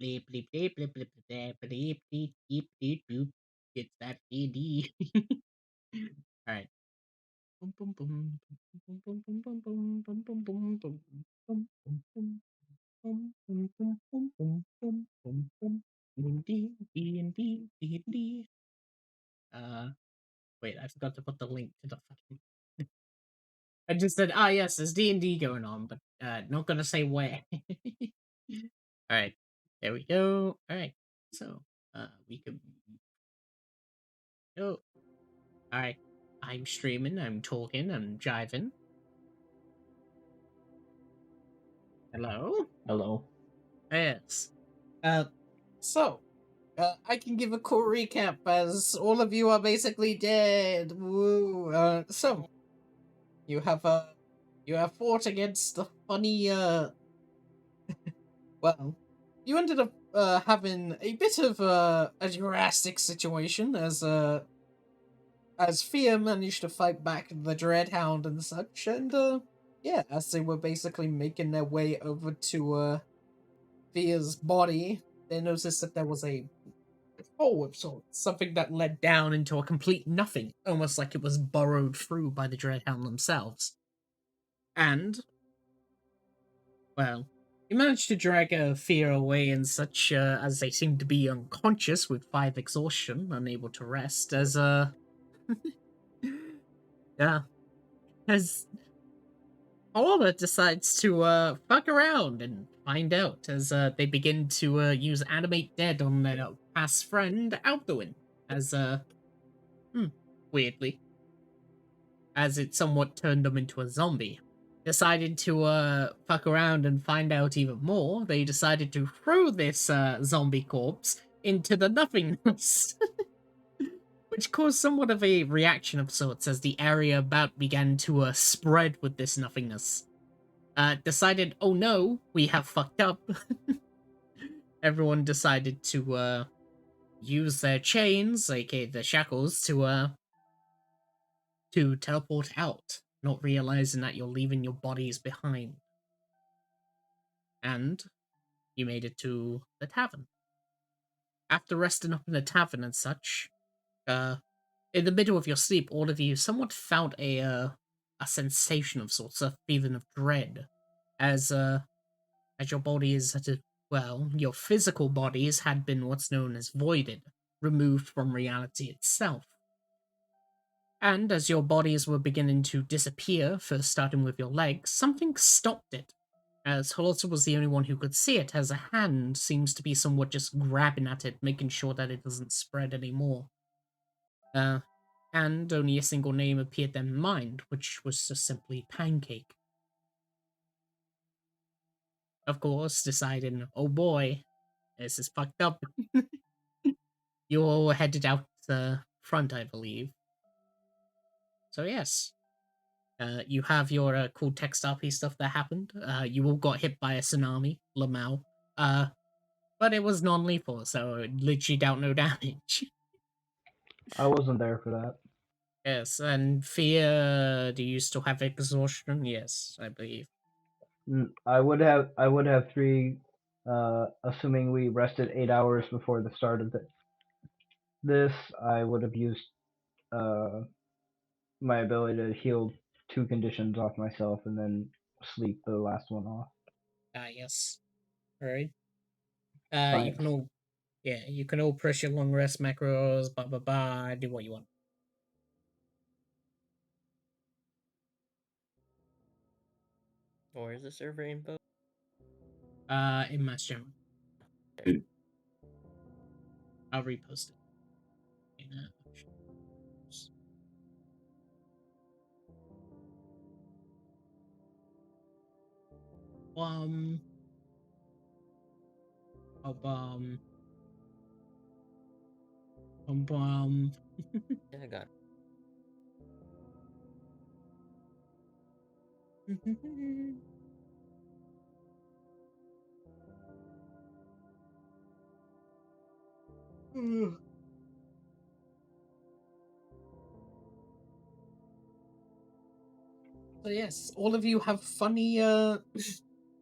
Bleep, bleep, bleep, bleep, bleep, bleep, bleep, bleep, bleep, bleep, bloop. It's that AD. Alright. Boom, boom, boom. Boom, boom, boom, boom, boom, boom, boom, boom, boom, boom, boom, boom. Boom, boom, boom, boom, boom, boom, boom, boom. D, D, and D, D, and D. Wait, I forgot to put the link to the fucking. I just said, yes, there's D&D going on, but not gonna say where. Alright, there we go. Alright, so, we could go. Alright, I'm streaming, I'm talking, I'm jiving. Hello? Hello. Yes. So, I can give a cool recap as all of you are basically dead. Woo. So, you have fought against the funny, well, you ended up having a bit of a drastic situation as Fear managed to fight back the Dreadhound and such, and yeah, as they were basically making their way over to Fear's body, they noticed that there was a hole of sorts, something that led down into a complete nothing, almost like it was burrowed through by the Dreadhound themselves. And well, he managed to drag Fear away and such, as they seemed to be unconscious with 5 exhaustion, unable to rest, as, yeah, as Paola decides to, fuck around and find out, as, they begin to, use Animate Dead on their past friend, Alduin, as, weirdly, as it somewhat turned them into a zombie. Decided to fuck around and find out even more, they decided to throw this zombie corpse into the nothingness, which caused somewhat of a reaction of sorts as the area about began to spread with this nothingness. Decided, oh no, we have fucked up. Everyone decided to use their chains, aka the shackles, to teleport out, not realizing that you're leaving your bodies behind. And you made it to the tavern. After resting up in the tavern and such, in the middle of your sleep, all of you somewhat felt a sensation of sorts, a feeling of dread, as your body is well, your physical bodies had been what's known as voided, removed from reality itself. And as your bodies were beginning to disappear, first starting with your legs, something stopped it. As Holota was the only one who could see it, as a hand seems to be somewhat just grabbing at it, making sure that it doesn't spread anymore. And only a single name appeared in mind, which was just simply Pancake. Of course, deciding, oh boy, this is fucked up. You all headed out the front, I believe. So yes, you have your cool text RP stuff that happened. You all got hit by a tsunami, Lamau. But it was non-lethal, so it literally dealt no damage. I wasn't there for that. Yes, and Fear, do you still have exhaustion? Yes, I believe. I would have 3, assuming we rested 8 hours before the start of this. I would have used uh, my ability to heal 2 conditions off myself and then sleep the last one off. Yes. Alright. You Thanks. can all, yeah, you can all press your long rest macros, blah blah blah, do what you want. Or is the server info? In Mass General. I'll repost it. Um, um, Yeah, I got it. So yes, all of you have funny,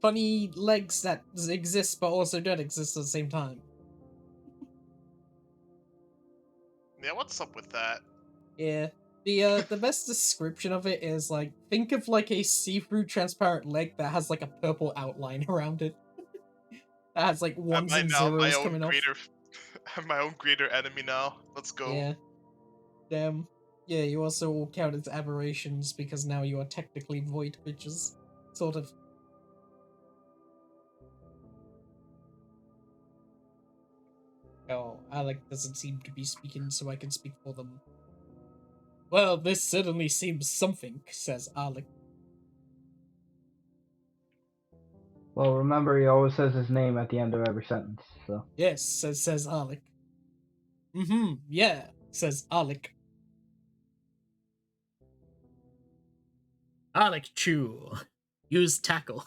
funny legs that exist but also don't exist at the same time. Yeah, what's up with that? Yeah. The best description of it is like, think of like a see-through transparent leg that has like a purple outline around it. That has like Am ones I and now my zeros own coming off. greater? I'm my own greater enemy now. Let's go. Yeah. Damn. Yeah, you also all count as aberrations because now you are technically void creatures. Sort of. Oh, Alec doesn't seem to be speaking, so I can speak for them. Well, this certainly seems something, says Alec. Well, remember, he always says his name at the end of every sentence, so. Yes, says Alec. Yeah, says Alec. Alec Chew. Use tackle.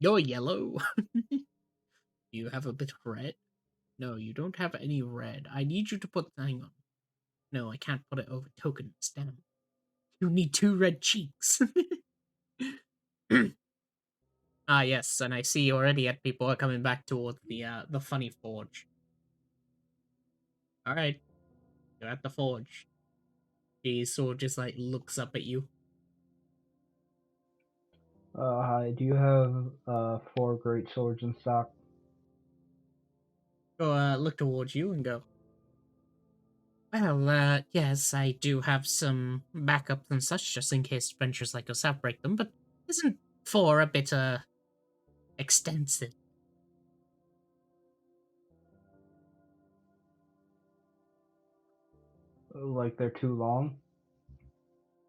You're yellow. You have a bit of red? No, you don't have any red. I need you to put... Hang on. No, I can't put it over tokens. Damn. You need 2 red cheeks. Ah, yes, and I see already that people are coming back towards the funny forge. Alright, you're at the forge. The sword just, like, looks up at you. Hi, do you have 4 great swords in stock? Go, look towards you and go, well, yes, I do have some backups and such, just in case adventurers like yourself break them, but isn't 4 a bit, extensive? Like they're too long?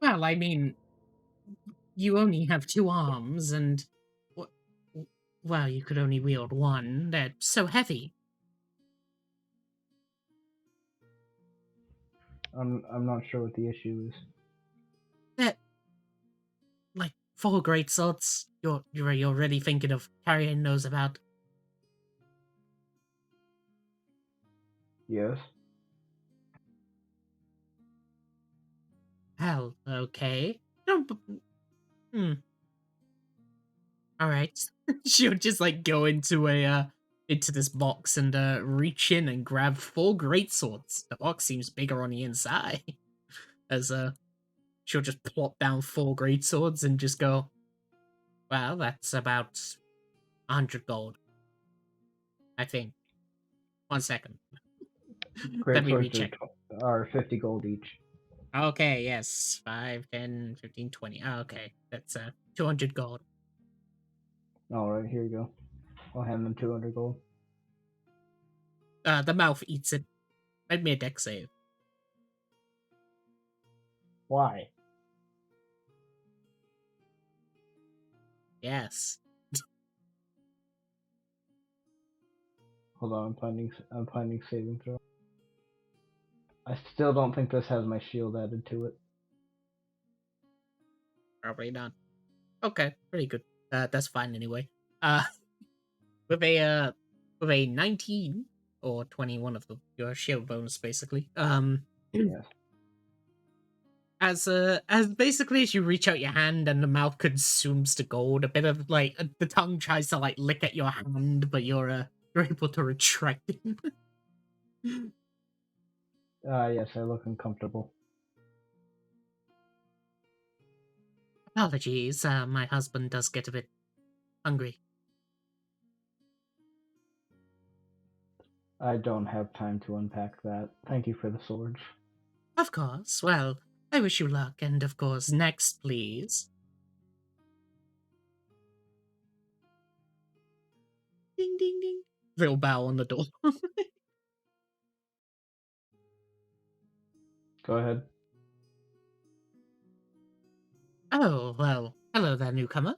Well, I mean, you only have 2 arms, and... Well, you could only wield 1. They're so heavy. I'm not sure what the issue is. They're, like, 4 great swords. You're really thinking of carrying those about? Yes? Hell, okay. Don't... Alright. She'll just, like, go into into this box and, reach in and grab 4 great swords. The box seems bigger on the inside. As, she'll just plop down 4 great swords and just go, well, that's about 100 gold. I think. 1 second. Let Great me swords recheck. are 50 gold each. Okay, yes. 5, 10, 15, 20. Okay, that's 200 gold. Alright, here you go. I'll hand them 200 gold. The mouth eats it. Make me a deck save. Why? Yes. Hold on, I'm finding saving throw. I still don't think this has my shield added to it. Probably not. Okay, pretty good. That's fine anyway. Uh, with a 19 or 21 of your shield bonus, basically. Yes. As basically as you reach out your hand and the mouth consumes the gold, a bit of like the tongue tries to like lick at your hand, but you're able to retract it. Yes, I look uncomfortable. Apologies, my husband does get a bit hungry. I don't have time to unpack that. Thank you for the swords. Of course. Well, I wish you luck, and of course, next, please. Ding, ding, ding. Little bow on the door. Go ahead. Oh, well, hello there, newcomer.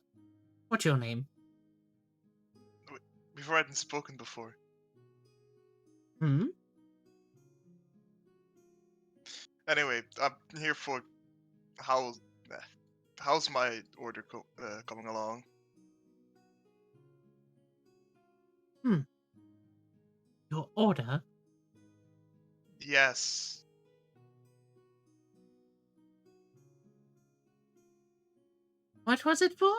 What's your name? We've already spoken before. Hmm? Anyway, I'm here for how. How's my order coming along? Your order? Yes. What was it for?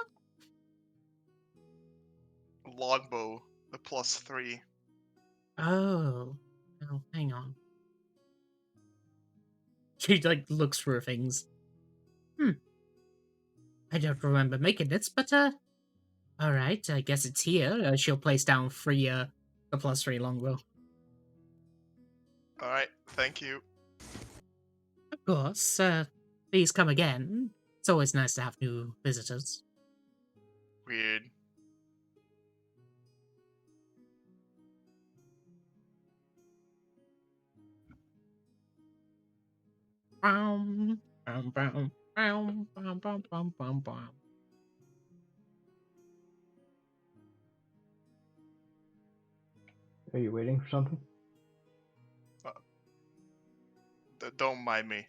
Longbow, the +3. Oh. Oh, hang on. She, like, looks through things. I don't remember making it, but, alright, I guess it's here. She'll place down the +3 longbow. Alright, thank you. Of course, please come again. It's always nice to have new visitors. Weird. Bum, bum, bum, bum, bum, bum, bum, bum, bum. Are you waiting for something? Don't mind me.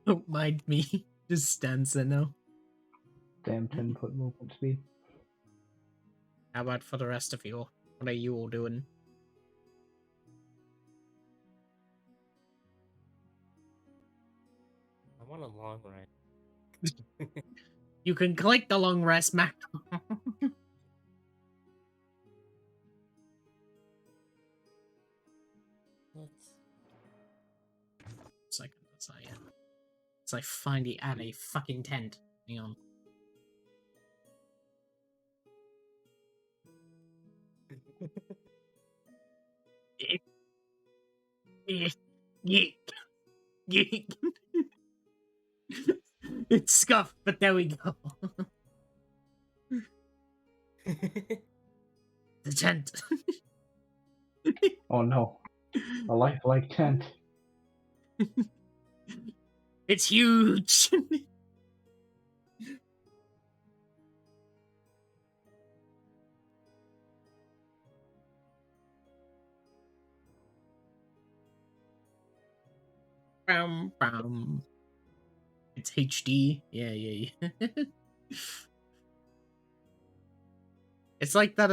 Don't mind me. Just stands there now. Damn 10-foot movement speed. How about for the rest of you? What are you all doing? I want a long ride. You can click the long rest, Mac. Let's. Second, it's like finally at a fucking tent. Hang on. It's scuffed, but there we go. The tent. Oh no. A lifelike tent. It's huge. Bam, bam. It's HD. Yeah. It's like that.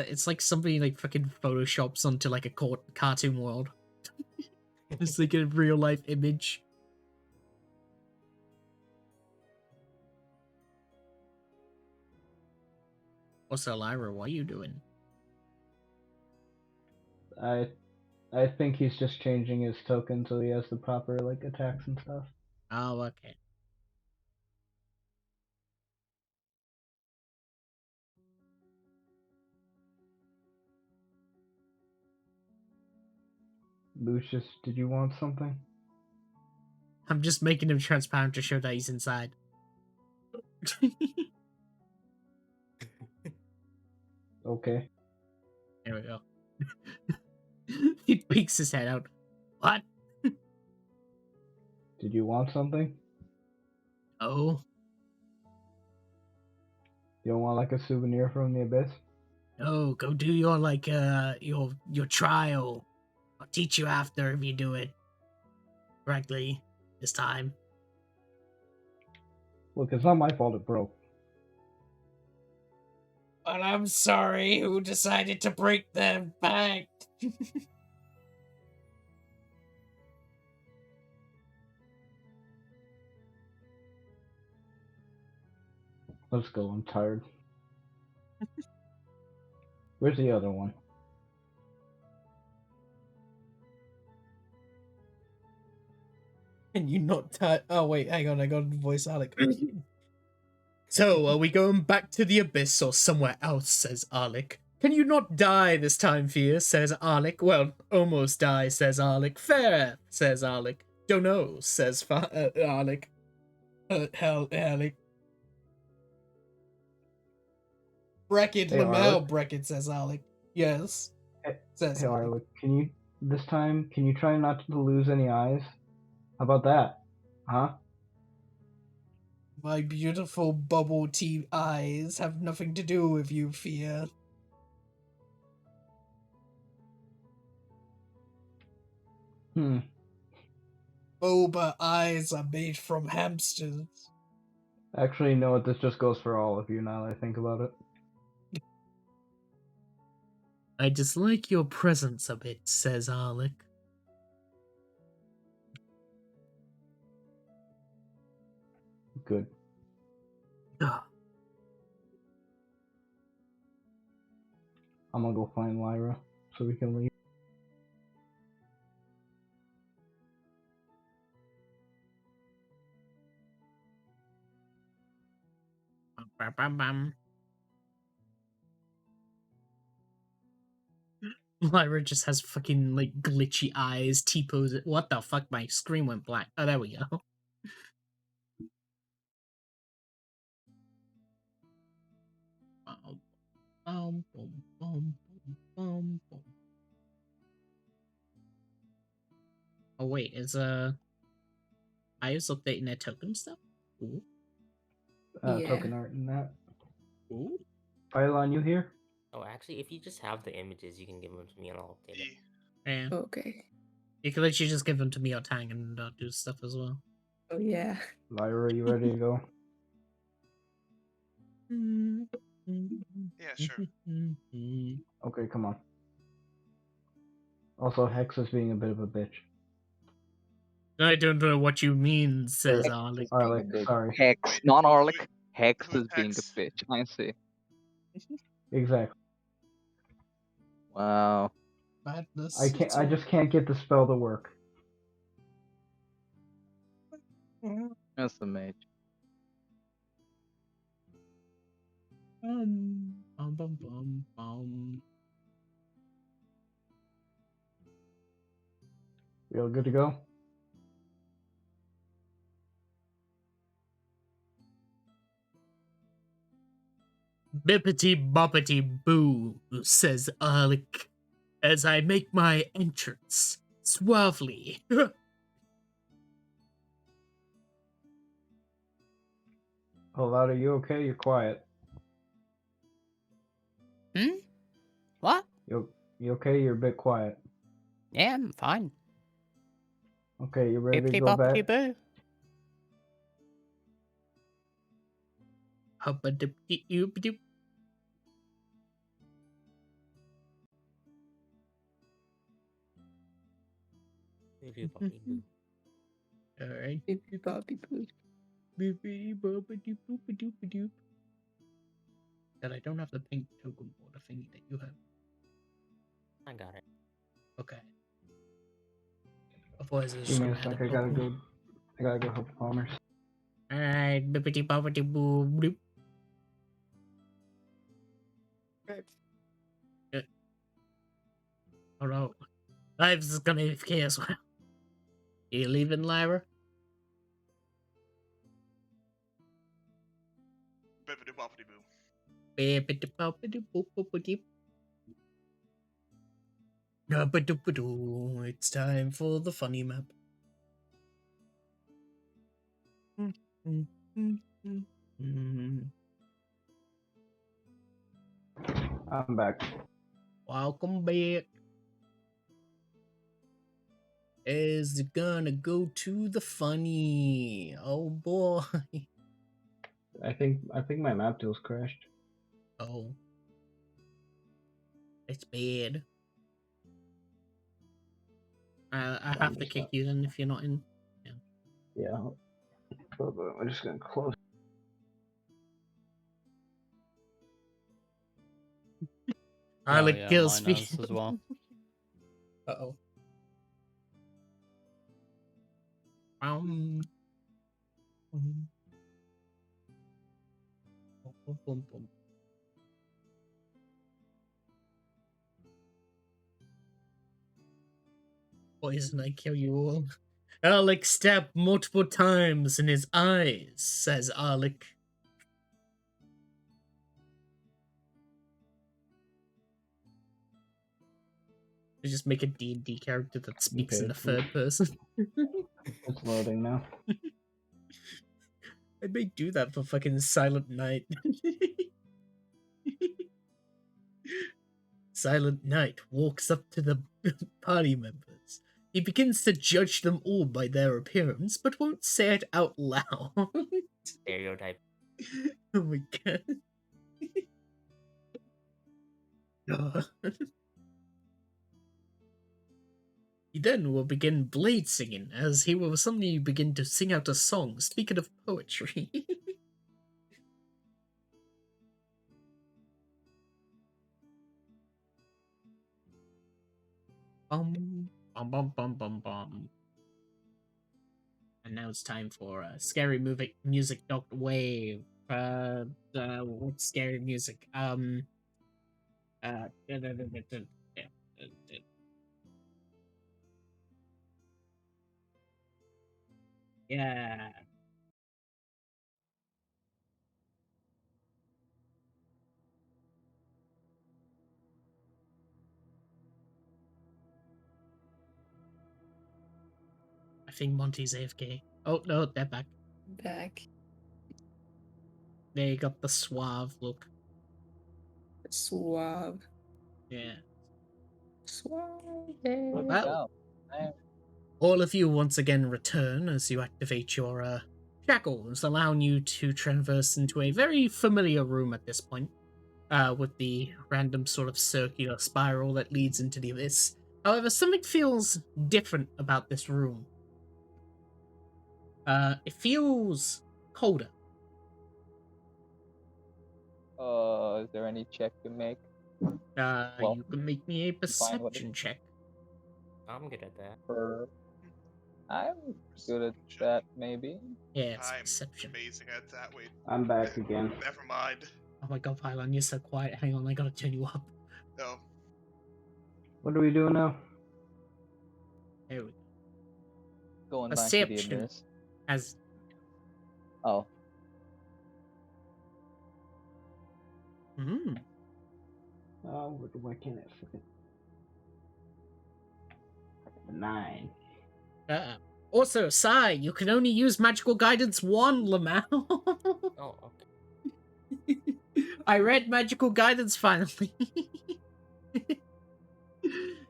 It's like somebody like fucking photoshops onto like a cartoon world. It's like a real life image. What's that, Lyra? What are you doing? I think he's just changing his token so he has the proper like attacks and stuff. Oh, okay. Lucius, did you want something? I'm just making him transparent to show that he's inside. Okay. There we go. He peeks his head out. What? Did you want something? Oh, You don't want like a souvenir from the abyss? no, go do your like your trial. I'll teach you after if you do it correctly this time. Look, it's not my fault it broke. But I'm sorry, who decided to break the bank? Let's go, I'm tired. Where's the other one? Can you not oh wait, hang on, I got voice Alec. So, are we going back to the abyss or somewhere else, says Alec. Can you not die this time, Fear, says Alec. Well, almost die, says Alec. Fair, says Alec. Don't know, says Alec. Alec. Bracket, Hey, Lamau, Arlick. bracket, says Alec. Yes, says Hey, Alec. Arlick, can you try not to lose any eyes? How about that? Huh? My beautiful bubble tea eyes have nothing to do with you, Fear. Hmm. Boba eyes are made from hamsters. Actually, you know what? This just goes for all of you now that I think about it. I dislike your presence a bit, says Alec. Good. Ugh. I'm gonna go find Lyra so we can leave. Bam, bam, bam. Lyra just has fucking like glitchy eyes, T-pose. What the fuck? My screen went black. Oh, there we go. Bum, bum, bum, bum, bum. Oh wait, is I's updating their token stuff? Ooh. Yeah. Token art and that. Ooh. Pylon, you here? Oh, actually, if you just have the images, you can give them to me and I'll update it. E. Yeah. Okay. You can literally just give them to me or Tang and do stuff as well. Oh yeah. Lyra, you ready to go? Yeah, sure. Okay, come on. Also, Hex is being a bit of a bitch. I don't know what you mean, says Hex Alec. is being a Alec, bitch. sorry. Hex, not Orlick. Hex Who's is being the Hex? bitch. I see. Exactly. Wow. Madness. I can't. I just can't get the spell to work. That's the mage. Bum, bum, bum, bum, bum. We all good to go? Bippity boppity boo, says Alec, as I make my entrance suavely. Oh, Loud, are you okay? You're quiet. What? You okay? You're a bit quiet. Yeah, I'm fine. Okay, you ready to Bippity go boppity back? boo. Hubba-dip-dee oop-a-doop. Alright. Bippy boppy boo. Bippity boppity boop-a-doop-a-doop. That I don't have the pink token or the thingy that you have. I got it. Okay. Otherwise, it's Give just me gonna a add sec. a I gotta token. go. I gotta go help the farmers. Alright, bippity boppity boo bloop. Oh no. Lives is gonna AFK as well. You leaving, Lyra? Bippity boppity boo. Bippity boppity boop-a-doop. Nubba-dubba-doo. It's time for the funny map. I'm back. Welcome back. Is gonna go to the funny. Oh boy. I think my map deal's crashed. Oh. It's bad. I have to kick you then if you're not in. Yeah. I'm just gonna close. Alec yeah, kills mine me. has as well. Uh-oh. Bum. Bum. Bum, bum, bum, bum. Poison, I kill you all. Alec stabbed multiple times in his eyes, says Alec. We just make a D&D character that speaks in the third person. It's loading now. I may do that for fucking Silent Night. Silent Night walks up to the party members. He begins to judge them all by their appearance, but won't say it out loud. Stereotype. Oh my god. He then will begin blade singing, as he will suddenly begin to sing out a song. Speaking of poetry. Bum, bum, bum, bum, bum, bum. And now it's time for scary music, Dr. Wave. What's scary music? Yeah. I think Monty's AFK. Oh no, they're back. Back. They got the suave look. Suave. Yeah. Suave. Well, Man. all of you once again return as you activate your shackles, allowing you to traverse into a very familiar room at this point, with the random sort of circular spiral that leads into the abyss. However, something feels different about this room. It feels colder. Is there any check to make? You can make me a fine with it. perception check. I'm good at that. I'm good at that, maybe. Yeah, it's I'm perception. amazing at that. Wait, I'm back again. never mind. Oh my god, Pylon, you're so quiet. Hang on, I gotta turn you up. No. What are we doing now? There we go. Going back to the Perception. abyss. As Oh, Why can't it fucking 9? Also, Sai, you can only use magical guidance 1, Lamau. Oh, okay. I read magical guidance finally.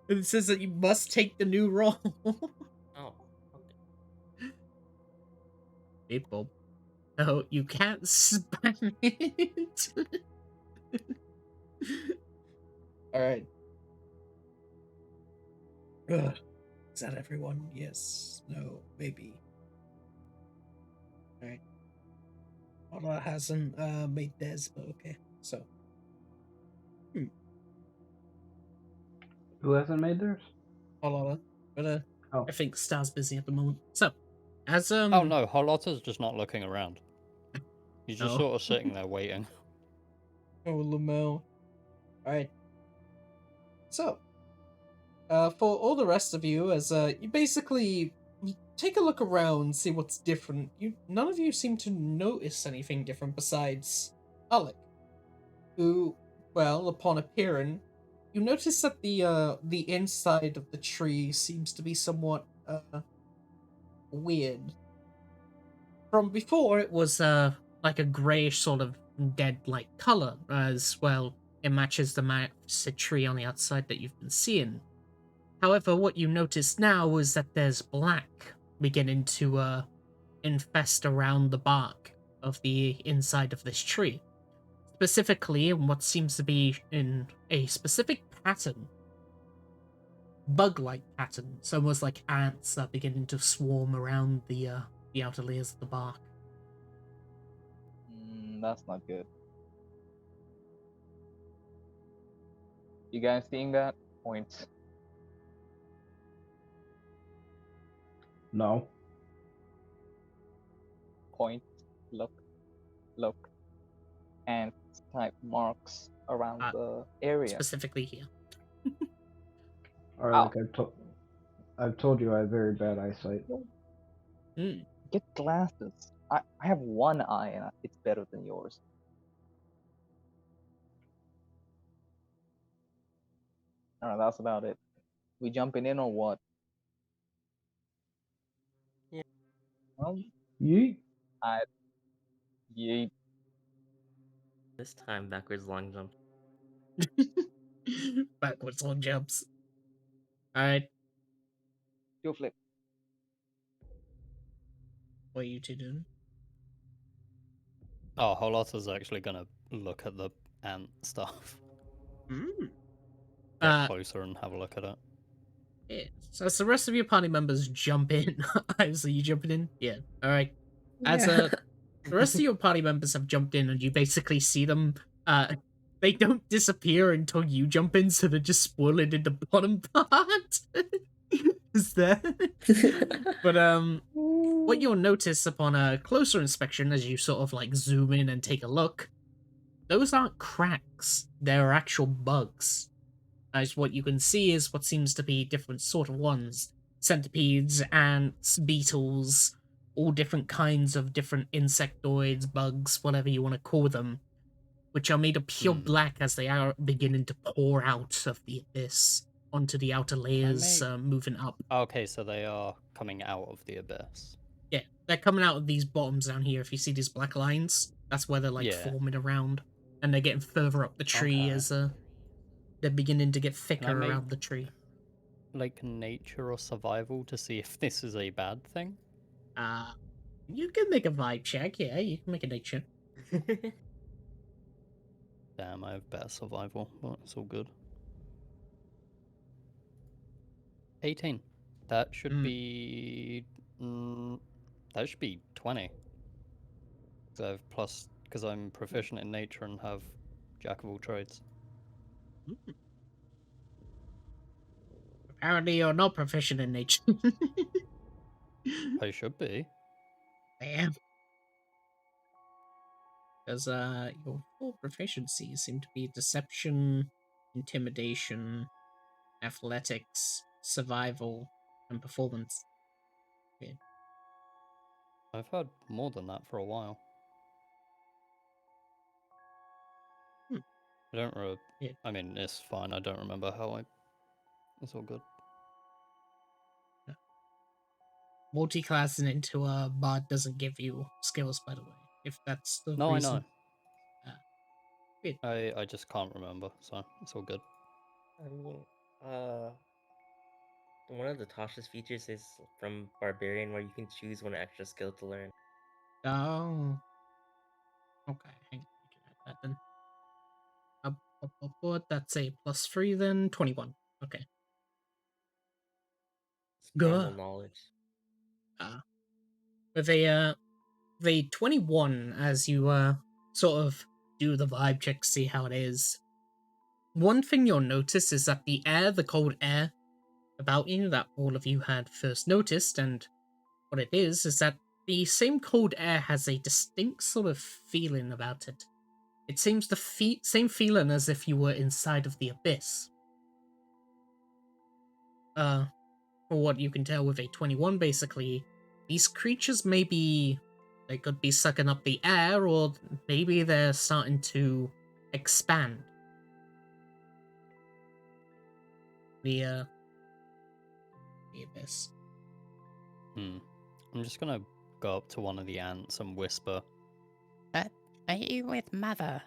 It says that you must take the new roll. Oh, okay. Hey, Bob. No, you can't spam it. Alright. Is that everyone? Yes. No. Maybe. Alright. Ola hasn't made theirs, but okay. So. Who hasn't made theirs? Ola. But Oh. I think Star's busy at the moment. So, as Oh no, Holotta's just not looking around. He's just Oh. sort of sitting there waiting. Oh, Lamel. Alright. So, for all the rest of you, as you basically you take a look around, see what's different. None of you seem to notice anything different besides Alec, who, well, upon appearing, you notice that the inside of the tree seems to be somewhat weird. From before, it was like a grayish sort of dead-like color, as well. It matches the massive tree on the outside that you've been seeing. However, what you notice now is that there's black beginning to infest around the bark of the inside of this tree. Specifically in what seems to be in a specific pattern. Bug-like pattern. It's almost like ants are beginning to swarm around the outer layers of the bark. that's not good. You guys seeing that? Points. No. Point. Look. And type marks around the area. Specifically here. Or like I've told you I have very bad eyesight. Get glasses. I have one eye and it's better than yours. Alright, that's about it. We jumping in or what? Yeah. Well, Yeet. yeet. This time backwards long jump. Backwards long jumps. Alright, You flip. what are you two doing? Oh, Holota's actually gonna look at the ant stuff. Mm. Get closer and have a look at it. Yeah. So as the rest of your party members jump in, obviously you jumping in? Yeah. Alright. As Yeah. the rest of your party members have jumped in and you basically see them, they don't disappear until you jump in, so they're just spoiling in the bottom part. Is there? But what you'll notice upon a closer inspection as you sort of like zoom in and take a look, those aren't cracks. They're actual bugs. As what you can see is what seems to be different sort of ones. Centipedes, ants, beetles, all different kinds of different insectoids, bugs, whatever you want to call them, which are made of pure Hmm. black as they are beginning to pour out of the abyss onto the outer layers, make- moving up. Okay, so they are coming out of the abyss. Yeah, they're coming out of these bottoms down here. If you see these black lines, that's where they're like Yeah. forming around, and they're getting further up the tree Okay. as they're beginning to get Can I thicker make around the tree. like nature or survival to see if this is a bad thing? You can make a vibe check. Yeah, you can make a nature. Damn, I have better survival, but it's all good. 18. That should be. That should be 20. So I have plus because I'm proficient in nature and have jack of all trades. Apparently, you're not proficient in nature. I should be. Damn. Because your full proficiencies seem to be deception, intimidation, athletics, survival, and performance. Yeah. I've had more than that for a while. Hmm. I don't really. Yeah. I mean, it's fine. I don't remember how I. It's all good. Multi-classing into a bard doesn't give you skills, by the way. If that's the No, reason. I just can't remember, so it's all good. I mean, one of the Tasha's features is from Barbarian, where you can choose one extra skill to learn. Oh. Okay, hang on. We can add that then. That's a +3 then. 21. Okay. It's primal Good. knowledge. With a 21 as you sort of do the vibe check, see how it is. One thing you'll notice is that the cold air about you that all of you had first noticed, and what it is that the same cold air has a distinct sort of feeling about it. It seems the same feeling as if you were inside of the abyss. For what you can tell with a 21, basically, these creatures they could be sucking up the air, or maybe they're starting to expand. The abyss. I'm just gonna go up to one of the ants and whisper. Are you with Mother?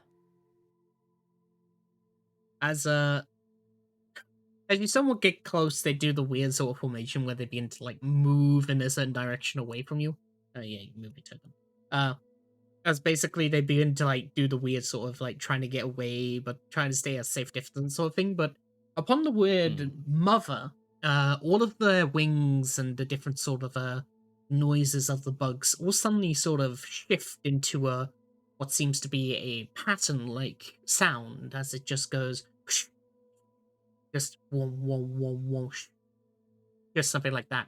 As you somewhat get close, they do the weird sort of formation where they begin to like move in a certain direction away from you. Yeah, you move it to them. As basically they begin to like do the weird sort of like trying to get away, but trying to stay at a safe distance sort of thing. But upon the word mother, all of the wings and the different sort of noises of the bugs all suddenly sort of shift into what seems to be a pattern like sound as it just goes just whoosh, just something like that,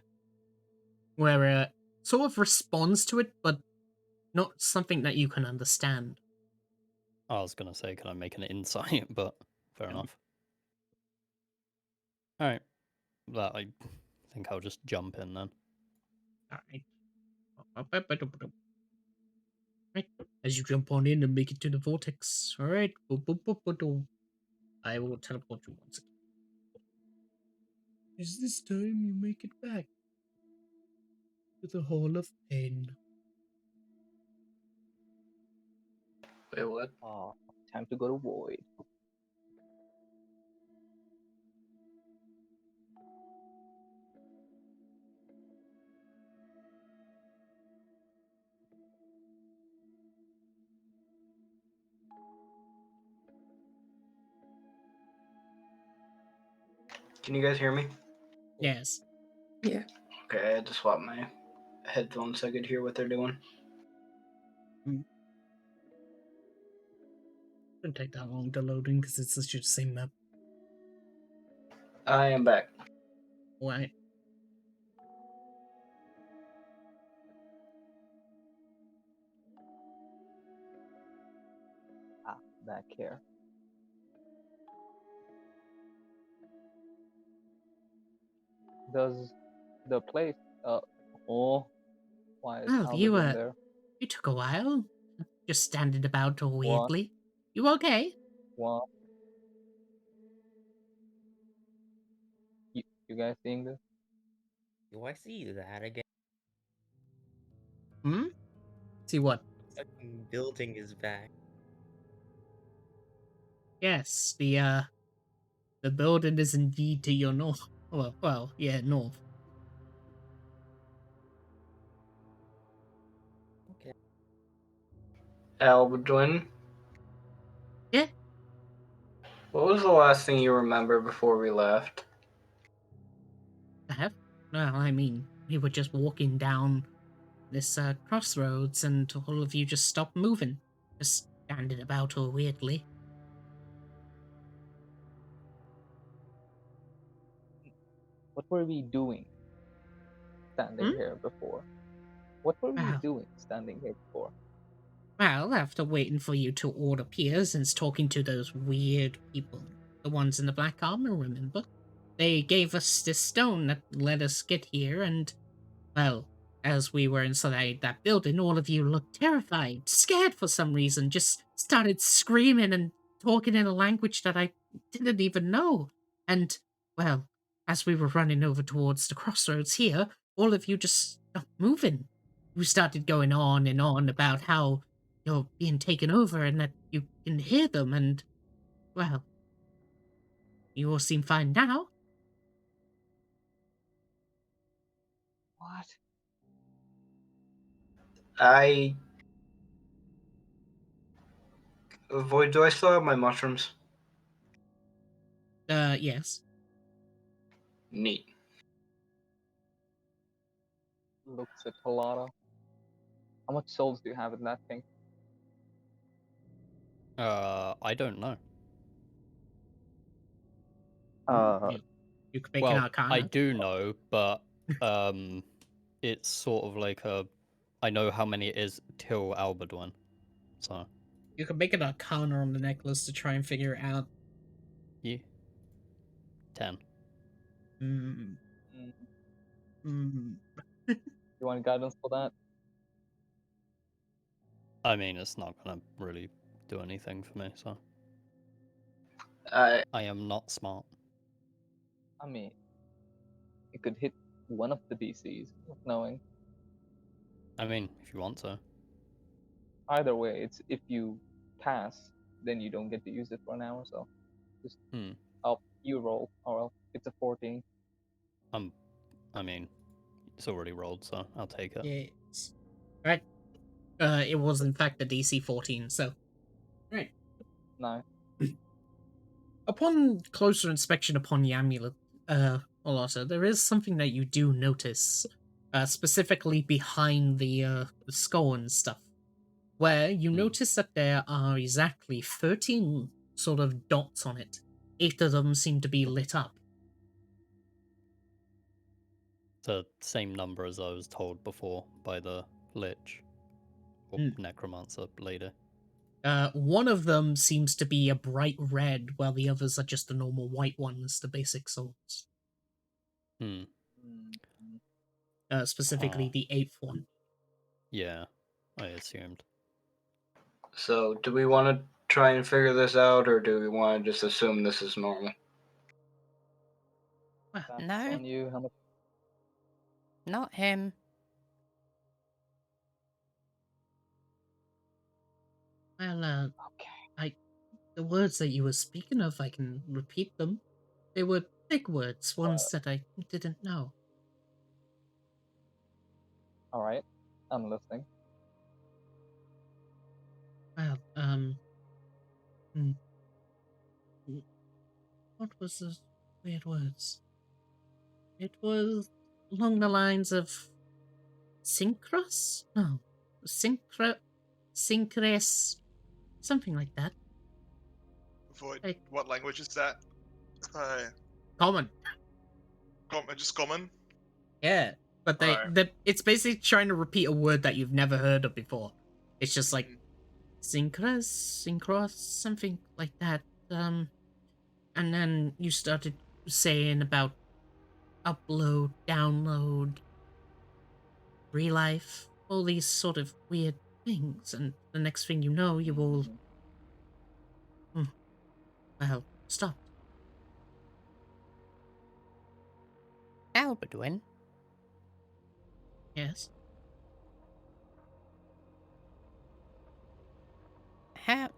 where it sort of responds to it, but not something that you can understand. I was gonna say, can I make an insight? But fair enough. All right, that I think I'll just jump in then. All right. Right. As you jump on in and make it to the vortex. All right. I will teleport you once again. Is this time you make it back to the Hall of Pain? Wait, what? Time to go to Void. Can you guys hear me? Yes. Yeah. Okay, I had to swap my headphones so I could hear what they're doing. Shouldn't take that long to loading because it's literally the same map. I am back. Right. Back here. Does the place oh, why is Well, Albert in there? you took a while. Just standing about all What? weirdly. You okay? What? You guys seeing this? Do I see that again? Hmm? See what? Fucking building is back. Yes, the building is indeed to your north. Well, yeah, north. Okay. Albedwin, Yeah, what was the last thing you remember before we left? I have. Well, I mean, we were just walking down this crossroads, and all of you just stopped moving, just standing about all weirdly. What were we doing standing Hmm? here before? What were we Wow. doing standing here before? Well, after waiting for you to all appear since talking to those weird people, the ones in the black armor, remember? They gave us this stone that let us get here, and, well, as we were inside that building, all of you looked terrified, scared for some reason, just started screaming and talking in a language that I didn't even know. And, well, as we were running over towards the crossroads here, all of you just stopped moving. We started going on and on about how you're being taken over and that you can hear them, and, well, you all seem fine now. What? Void, do I still have my mushrooms? Yes. Neat. Looks at Talata. How much souls do you have in that thing? I don't know. You could make an Well, arcana. I do know, but it's sort of like I know how many it is till Albert one, so You could make an arcana on the necklace to try and figure it out. yeah, 10. Mm. Mm. Mm. You want guidance for that? I mean, it's not gonna really do anything for me, so I I am not smart. I mean, it could hit one of the DCs, not knowing. I mean, if you want to. Either way, it's if you pass, then you don't get to use it for an hour. So just you roll. Oh well, it's a 14. I mean, it's already rolled, so I'll take it. Yes. Right. It was in fact a DC 14, so. Right. No. Upon closer inspection upon the amulet, Olata, there is something that you do notice, specifically behind the skull and stuff, where you notice that there are exactly 13 sort of dots on it. 8 of them seem to be lit up. The same number as I was told before by the Lich or Necromancer lady. One of them seems to be a bright red, while the others are just the normal white ones, the basic souls. Specifically the 8th one. Yeah, I assumed. So, do we want to try and figure this out, or do we want to just assume this is normal? That's No. on you. How much? Not him. Well, Okay. the words that you were speaking of, I can repeat them. They were big words, ones that I didn't know. All right. I'm listening. Well, what was this? weird words. It was along the lines of synchros? No. Synchres. Something like that. Void. Like What language is that? common. Just common? Yeah. But Alright. it's basically trying to repeat a word that you've never heard of before. It's just like synchros, something like that. And then you started saying about upload, download, relife, all these sort of weird things, and the next thing you know, you all, well, stopped. Albedwin? Yes. How?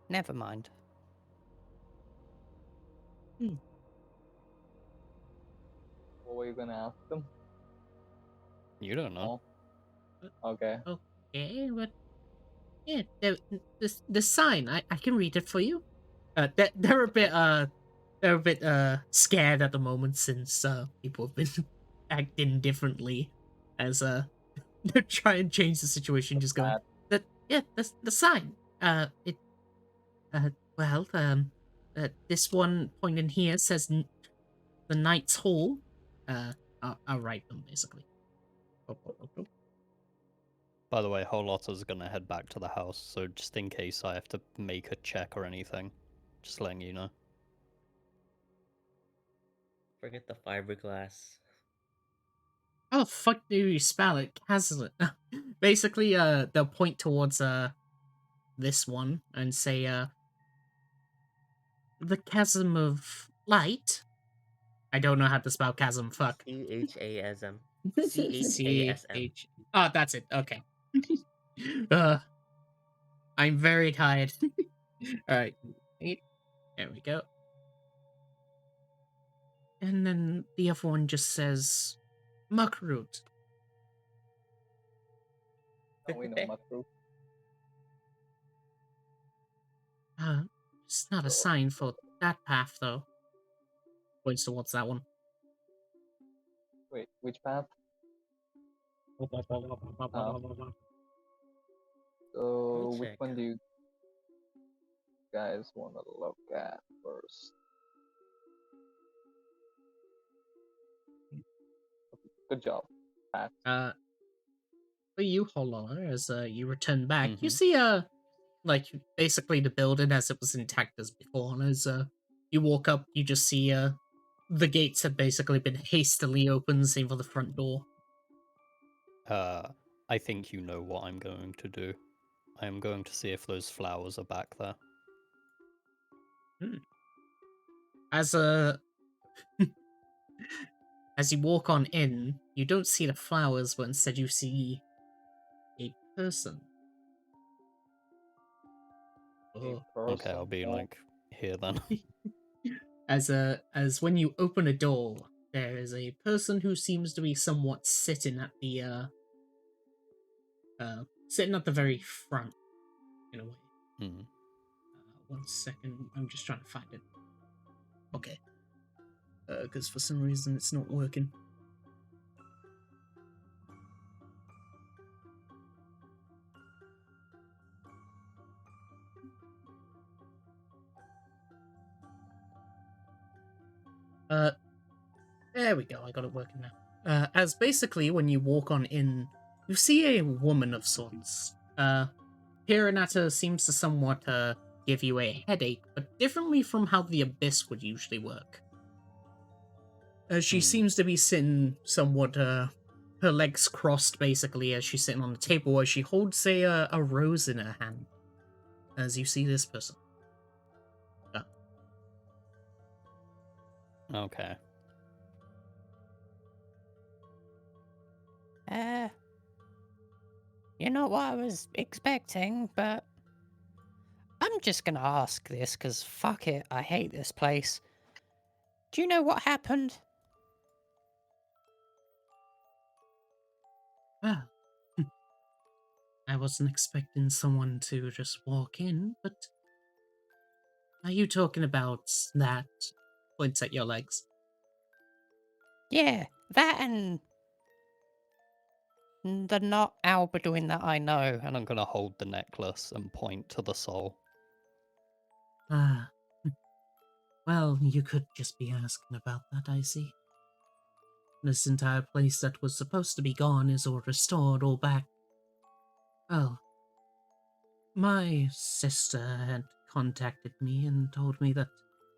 Never mind. What were you gonna ask them? You don't know. Oh. Okay. Okay, but yeah, the sign, I can read it for you. They're a bit scared at the moment since people have been acting differently as they're trying to change the situation, just going that yeah, the sign. It well, this one point in here says the Knight's Hall. I'll write them basically. By the way, Holotta's gonna head back to the house, so just in case I have to make a check or anything, just letting you know. Forget the fiberglass. How the fuck do you spell it? Castle. Basically, they'll point towards this one and say the chasm of light. I don't know how to spell chasm. Fuck. CHASM. C CHASM. H. Oh, that's it. Okay. I'm very tired. All right. There we go. And then the other one just says muckroot. Oh, we know Mushroom. It's not a sign for that path though. Points towards that one. Wait, which path? So which check. one do you guys want to look at first? Good job, Pat. For you, Hollower, as you return back, you Mhm. see like basically the building as it was intact as before, and as you walk up, you just see the gates have basically been hastily opened, same for the front door. I think you know what I'm going to do. I am going to see if those flowers are back there. As as you walk on in, you don't see the flowers, but instead you see a person. Oh. Okay, I'll be like here then. As when you open a door, there is a person who seems to be somewhat sitting at the very front, in a way. Hmm. 1 second, I'm just trying to find it. Okay. Because for some reason it's not working. There we go, I got it working now. As basically, when you walk on in, you see a woman of sorts. Peering at her seems to somewhat give you a headache, but differently from how the Abyss would usually work. She seems to be sitting somewhat, her legs crossed basically as she's sitting on the table, where she holds a rose in her hand. As you see this person. Okay. You're not what I was expecting, but I'm just gonna ask this because fuck it, I hate this place. Do you know what happened? Well, I wasn't expecting someone to just walk in, but Are you talking about that? Points at your legs. Yeah, that and the not Albedoin that I know. And I'm gonna hold the necklace and point to the soul. Ah. Well, you could just be asking about that, I see. This entire place that was supposed to be gone is all restored, all back. Well, my sister had contacted me and told me that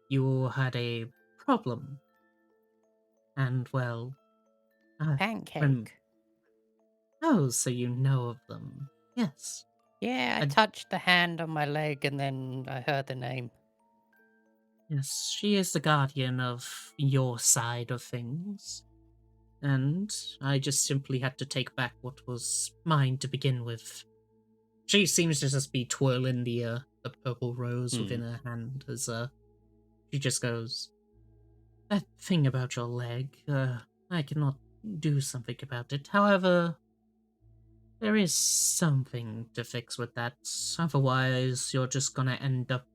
you had a problem. And, well, when... Pancake. Oh, so you know of them. Yes. Yeah, I And- touched the hand on my leg and then I heard the name. Yes, she is the guardian of your side of things. And I just simply had to take back what was mine to begin with. She seems to just be twirling the purple rose within her hand as she just goes, "That thing about your leg, I cannot do something about it. However, there is something to fix with that. Otherwise, you're just gonna end up,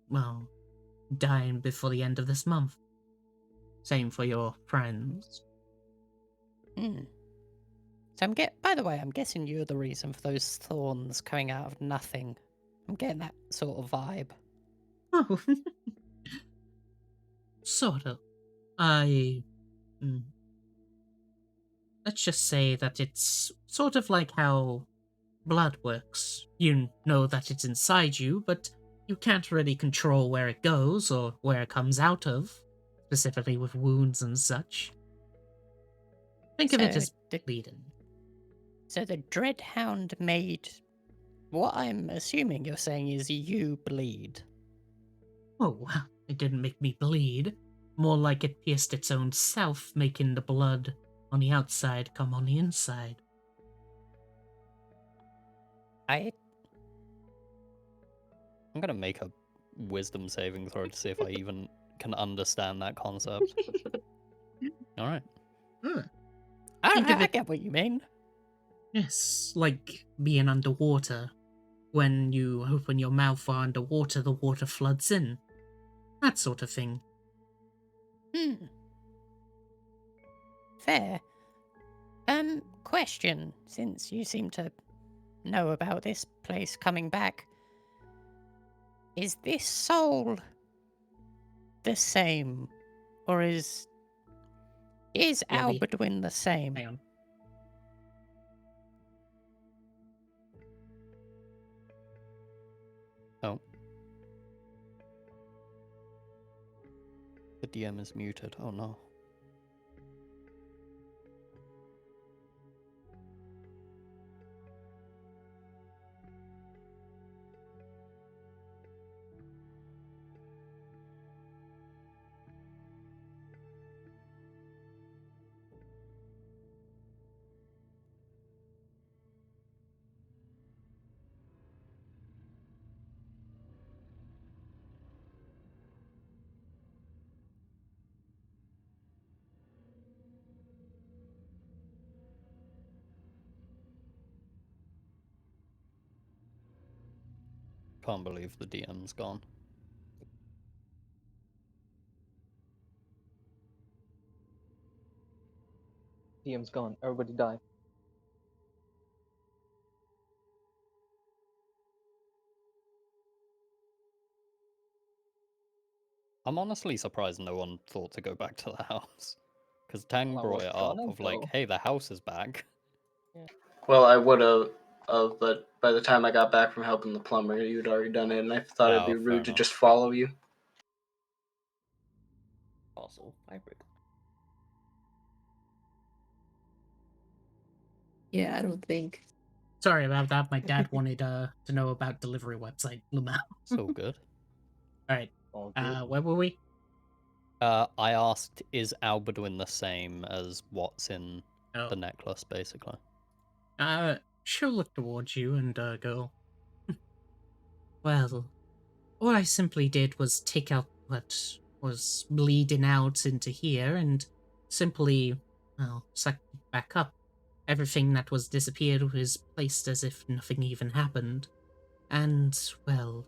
well, dying before the end of this month. Same for your friends." Hmm. So by the way, I'm guessing you're the reason for those thorns coming out of nothing. I'm getting that sort of vibe. Oh, sort of. I... Let's just say that it's sort of like how blood works. You know that it's inside you, but you can't really control where it goes or where it comes out of, specifically with wounds and such. Think of it as bleeding. So the Dreadhound made... What I'm assuming you're saying is you bleed. Oh, well, it didn't make me bleed. More like it pierced its own self, making the blood on the outside come on the inside. I'm gonna make a wisdom saving throw to see if I even can understand that concept. Alright. I get what you mean. Yes, like being underwater. When you open your mouth while underwater, the water floods in. That sort of thing. Fair. Question, since you seem to know about this place coming back. Is this soul the same? Or is Albedoin the same? Hang on. Oh. The DM is muted. Oh no. Can't believe the DM's gone. DM's gone. Everybody die. I'm honestly surprised no one thought to go back to the house. Because Tang Well, I brought was it up gonna of like, go. hey, the house is back. Well, I would have, but by the time I got back from helping the plumber, you'd already done it, and I thought it'd be Oh, fair rude to enough. just follow you. Also, hybrid. Yeah, I don't think. Sorry about that. My dad wanted to know about delivery website, Lumel. So good. Alright. All good. Where were we? I asked, is Albedoin the same as what's in Oh. the necklace, basically? She'll look towards you and go, "Well, all I simply did was take out what was bleeding out into here and simply, well, suck it back up. Everything that was disappeared was placed as if nothing even happened. And, well,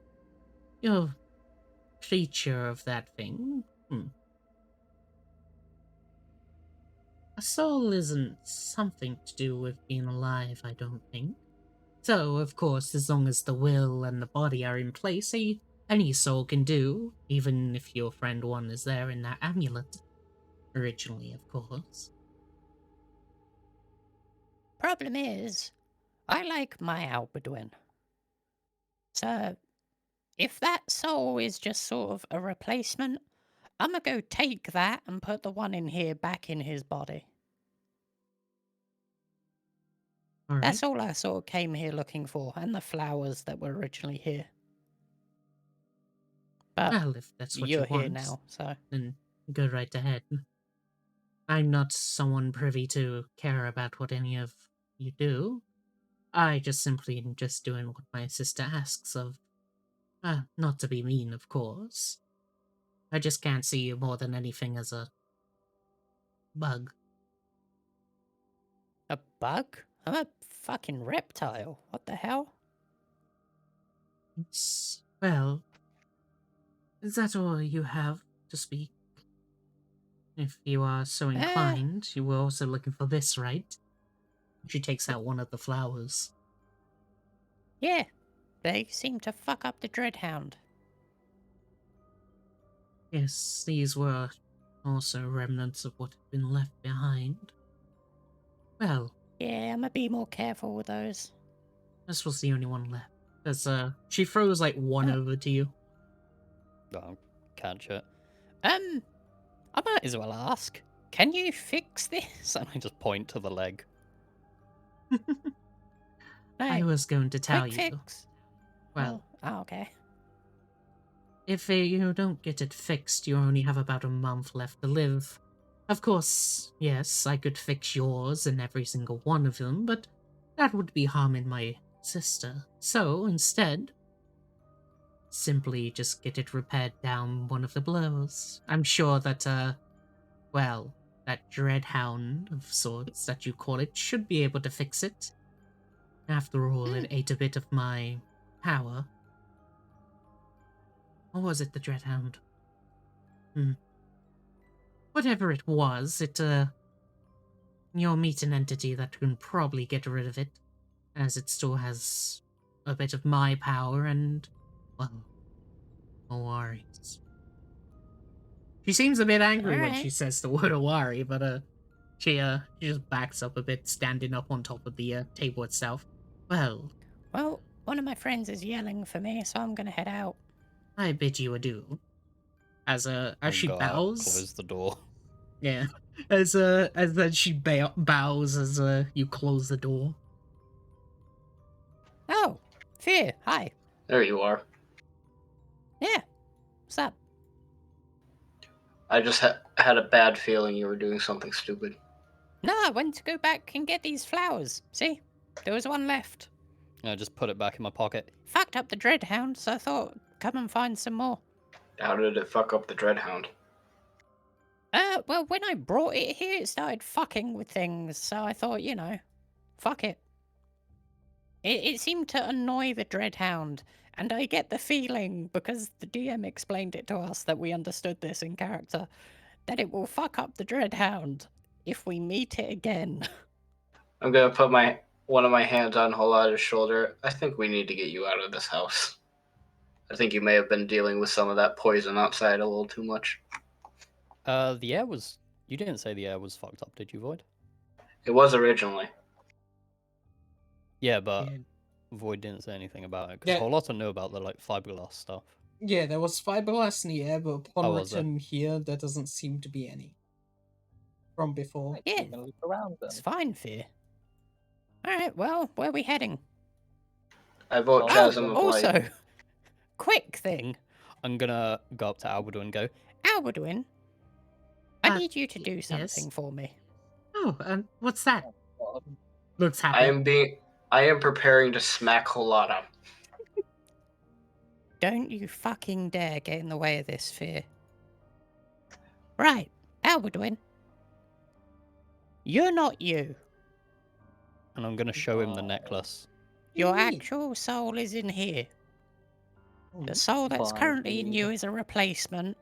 you're creature of that thing. A soul isn't something to do with being alive, I don't think. So, of course, as long as the will and the body are in place, any soul can do, even if your friend one is there in that amulet. Originally, of course. Problem is, I like my Albeduin. So, if that soul is just sort of a replacement, I'm gonna go take that and put the one in here back in his body. Alright. That's all I sort of came here looking for, and the flowers that were originally here. But Well, if that's what you're you want, here now, so then go right ahead. I'm not someone privy to care about what any of you do. I just simply am just doing what my sister asks of. Not to be mean, of course. I just can't see you more than anything as a bug. a bug? I'm a fucking reptile. What the hell? Well, is that all you have to speak? If you are so inclined, you were also looking for this, right? She takes out one of the flowers. Yeah, they seem to fuck up the Dreadhound. Yes, these were also remnants of what had been left behind. Well, Yeah, I'm gonna be more careful with those. this was the only one left. As she throws like one over to you. I'll catch it. I might as well ask. Can you fix this? And I just point to the leg. I was going to tell quick you. fix. Well, okay. if you don't get it fixed, you only have about a month left to live. Of course, yes, I could fix yours and every single one of them, but that would be harming my sister. So, instead, simply just get it repaired down one of the blows. I'm sure that, well, that Dreadhound of sorts that you call it should be able to fix it. After all, it ate a bit of my power. Or was it the Dreadhound? Whatever it was, you'll meet an entity that can probably get rid of it, as it still has a bit of my power and, well, no worries. She seems a bit angry when she says the word Owari, but she just backs up a bit, standing up on top of the table itself. Well, one of my friends is yelling for me, so I'm gonna head out. I bid you adieu. As she Go out, bows, close the door. yeah, as then she bows as you close the door. Oh, Fear, hi. There you are. Yeah, what's up? I just had a bad feeling you were doing something stupid. No, I went to go back and get these flowers. See, there was one left. I just put it back in my pocket. Fucked up the Dreadhound, so I thought, come and find some more. How did it fuck up the Dreadhound? Well, when I brought it here, it started fucking with things, so I thought, fuck it. It seemed to annoy the Dreadhound, and I get the feeling, because the DM explained it to us that we understood this in character, that it will fuck up the Dreadhound if we meet it again. I'm gonna put one of my hands on Holada's shoulder. I think we need to get you out of this house. I think you may have been dealing with some of that poison outside a little too much. The air was... You didn't say the air was fucked up, did you, Void? It was originally. Yeah, but Void didn't say anything about it, because Yeah. Holota knew about the, fiberglass stuff. Yeah, there was fiberglass in the air, but upon was there? return here, there doesn't seem to be any. From before. Yeah, You can look around then. it's fine, Fear. Alright, well, where are we heading? I vote Oh, Chasm of also, Light. quick thing. I'm gonna go up to Albedo and go, Albeduin, I need you to do yes? something for me. Oh, and what's that? Well, Looks happy. I am preparing to smack Holada. Don't you fucking dare get in the way of this, Fear. Right, Albeduin. You're not you. and I'm gonna show him the necklace. Your Yay. actual soul is in here. The soul that's Fine, currently in dude. you is a replacement.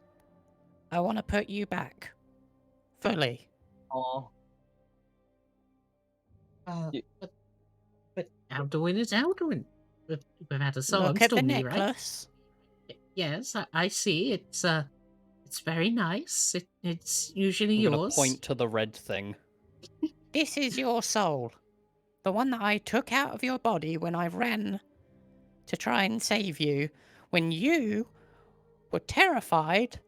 I want to put you back. Fully. Aw. But Alduin is Alduin. Without a soul, I'm Look at still the me, right? necklace. Yes, I see. It's very nice. It's usually I'm gonna yours. point to the red thing. This is your soul. The one that I took out of your body when I ran to try and save you. When you were terrified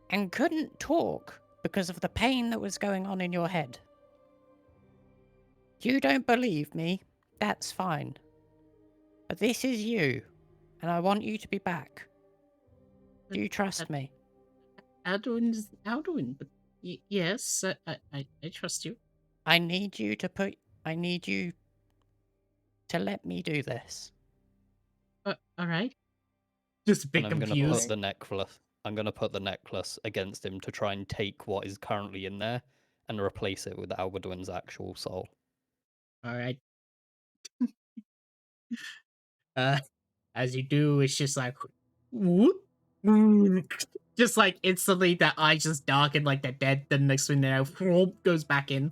and couldn't talk because of the pain that was going on in your head. You don't believe me. That's fine. But this is you. And I want you to be back. Do you trust me? Alduin is Alduin, but yes, I trust you. I need you to let me do this. All right. Just a bit And I'm gonna confused. put the necklace. I'm gonna put the necklace against him to try and take what is currently in there and replace it with Albeduin's actual soul. All right. As you do, it's just like, whoop, just like instantly that eye just darkened like that dead. The next thing now, whoop, goes back in.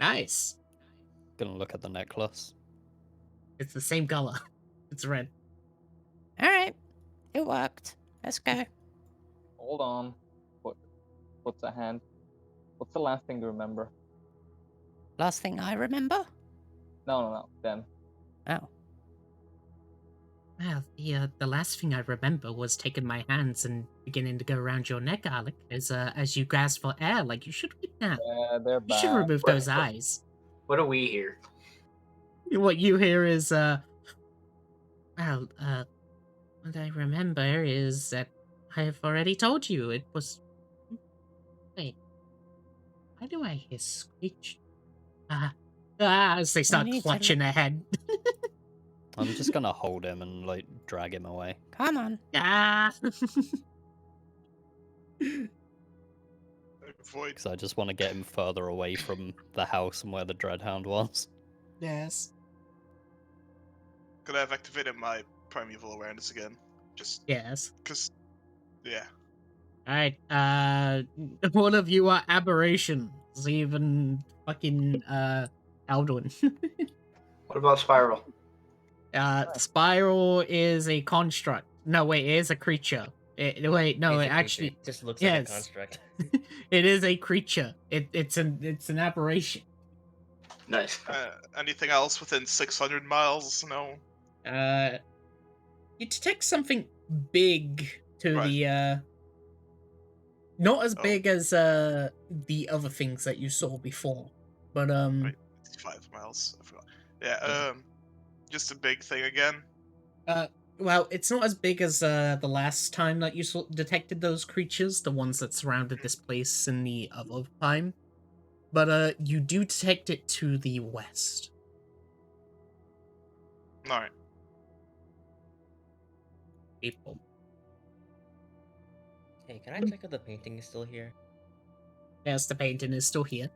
Nice. Gonna look at the necklace. It's the same color. It's red. All right. It worked. Let's go. Hold on. What's a hand? What's the last thing you remember? Last thing I remember? No. Then. Oh. Well, the last thing I remember was taking my hands and beginning to go around your neck, Alec, as you gasp for air, like you should right now. Yeah, they're You should bad. remove those eyes. What do we hear? What you hear is, what I remember is that I have already told you it was. Wait, why do I hear screech? As they start clutching their head. I'm just gonna hold him and like drag him away. Come on. Void. Because I just want to get him further away from the house and where the Dreadhound was. Yes. Could I have activated my primeval awareness again? Just Yes. because, yeah. Alright, one of you are aberrations, even fucking, Alduin. What about Spiral? Spiral is a construct. No, wait, it is a creature. Wait, no, It's it a actually... creature. Just looks yes. like a construct. It is a creature. It's an aberration. Nice. Anything else within 600 miles? No. You detect something big to Right. the, not as Oh. big as, the other things that you saw before. But, Wait, it's 5 miles. I forgot. Yeah, just a big thing again. Well, it's not as big as the last time that you detected those creatures, the ones that surrounded this place in the other time. But you do detect it to the west. Alright. People. Hey, can I check if the painting is still here? Yes, the painting is still here.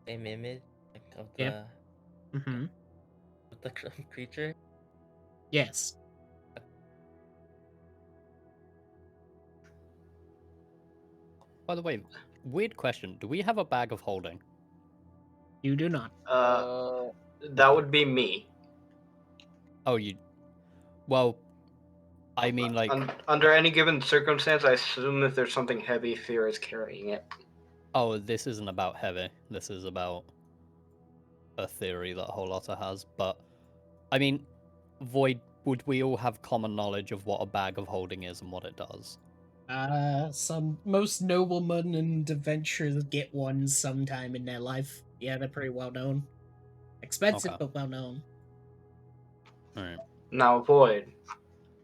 Same image like, of the Yep. Mm-hmm. of the creature. Yes. By the way, weird question. Do we have a bag of holding? You do not. That would be me. Oh, you... Well, I mean, like... Under any given circumstance, I assume if there's something heavy, Fear is carrying it. Oh, this isn't about heavy. This is about a theory that Holota has. But, I mean, Void, would we all have common knowledge of what a bag of holding is and what it does? Some most noblemen and adventurers get one sometime in their life. Yeah, they're pretty well known. Expensive, Okay. but well known. Alright. Now, Void,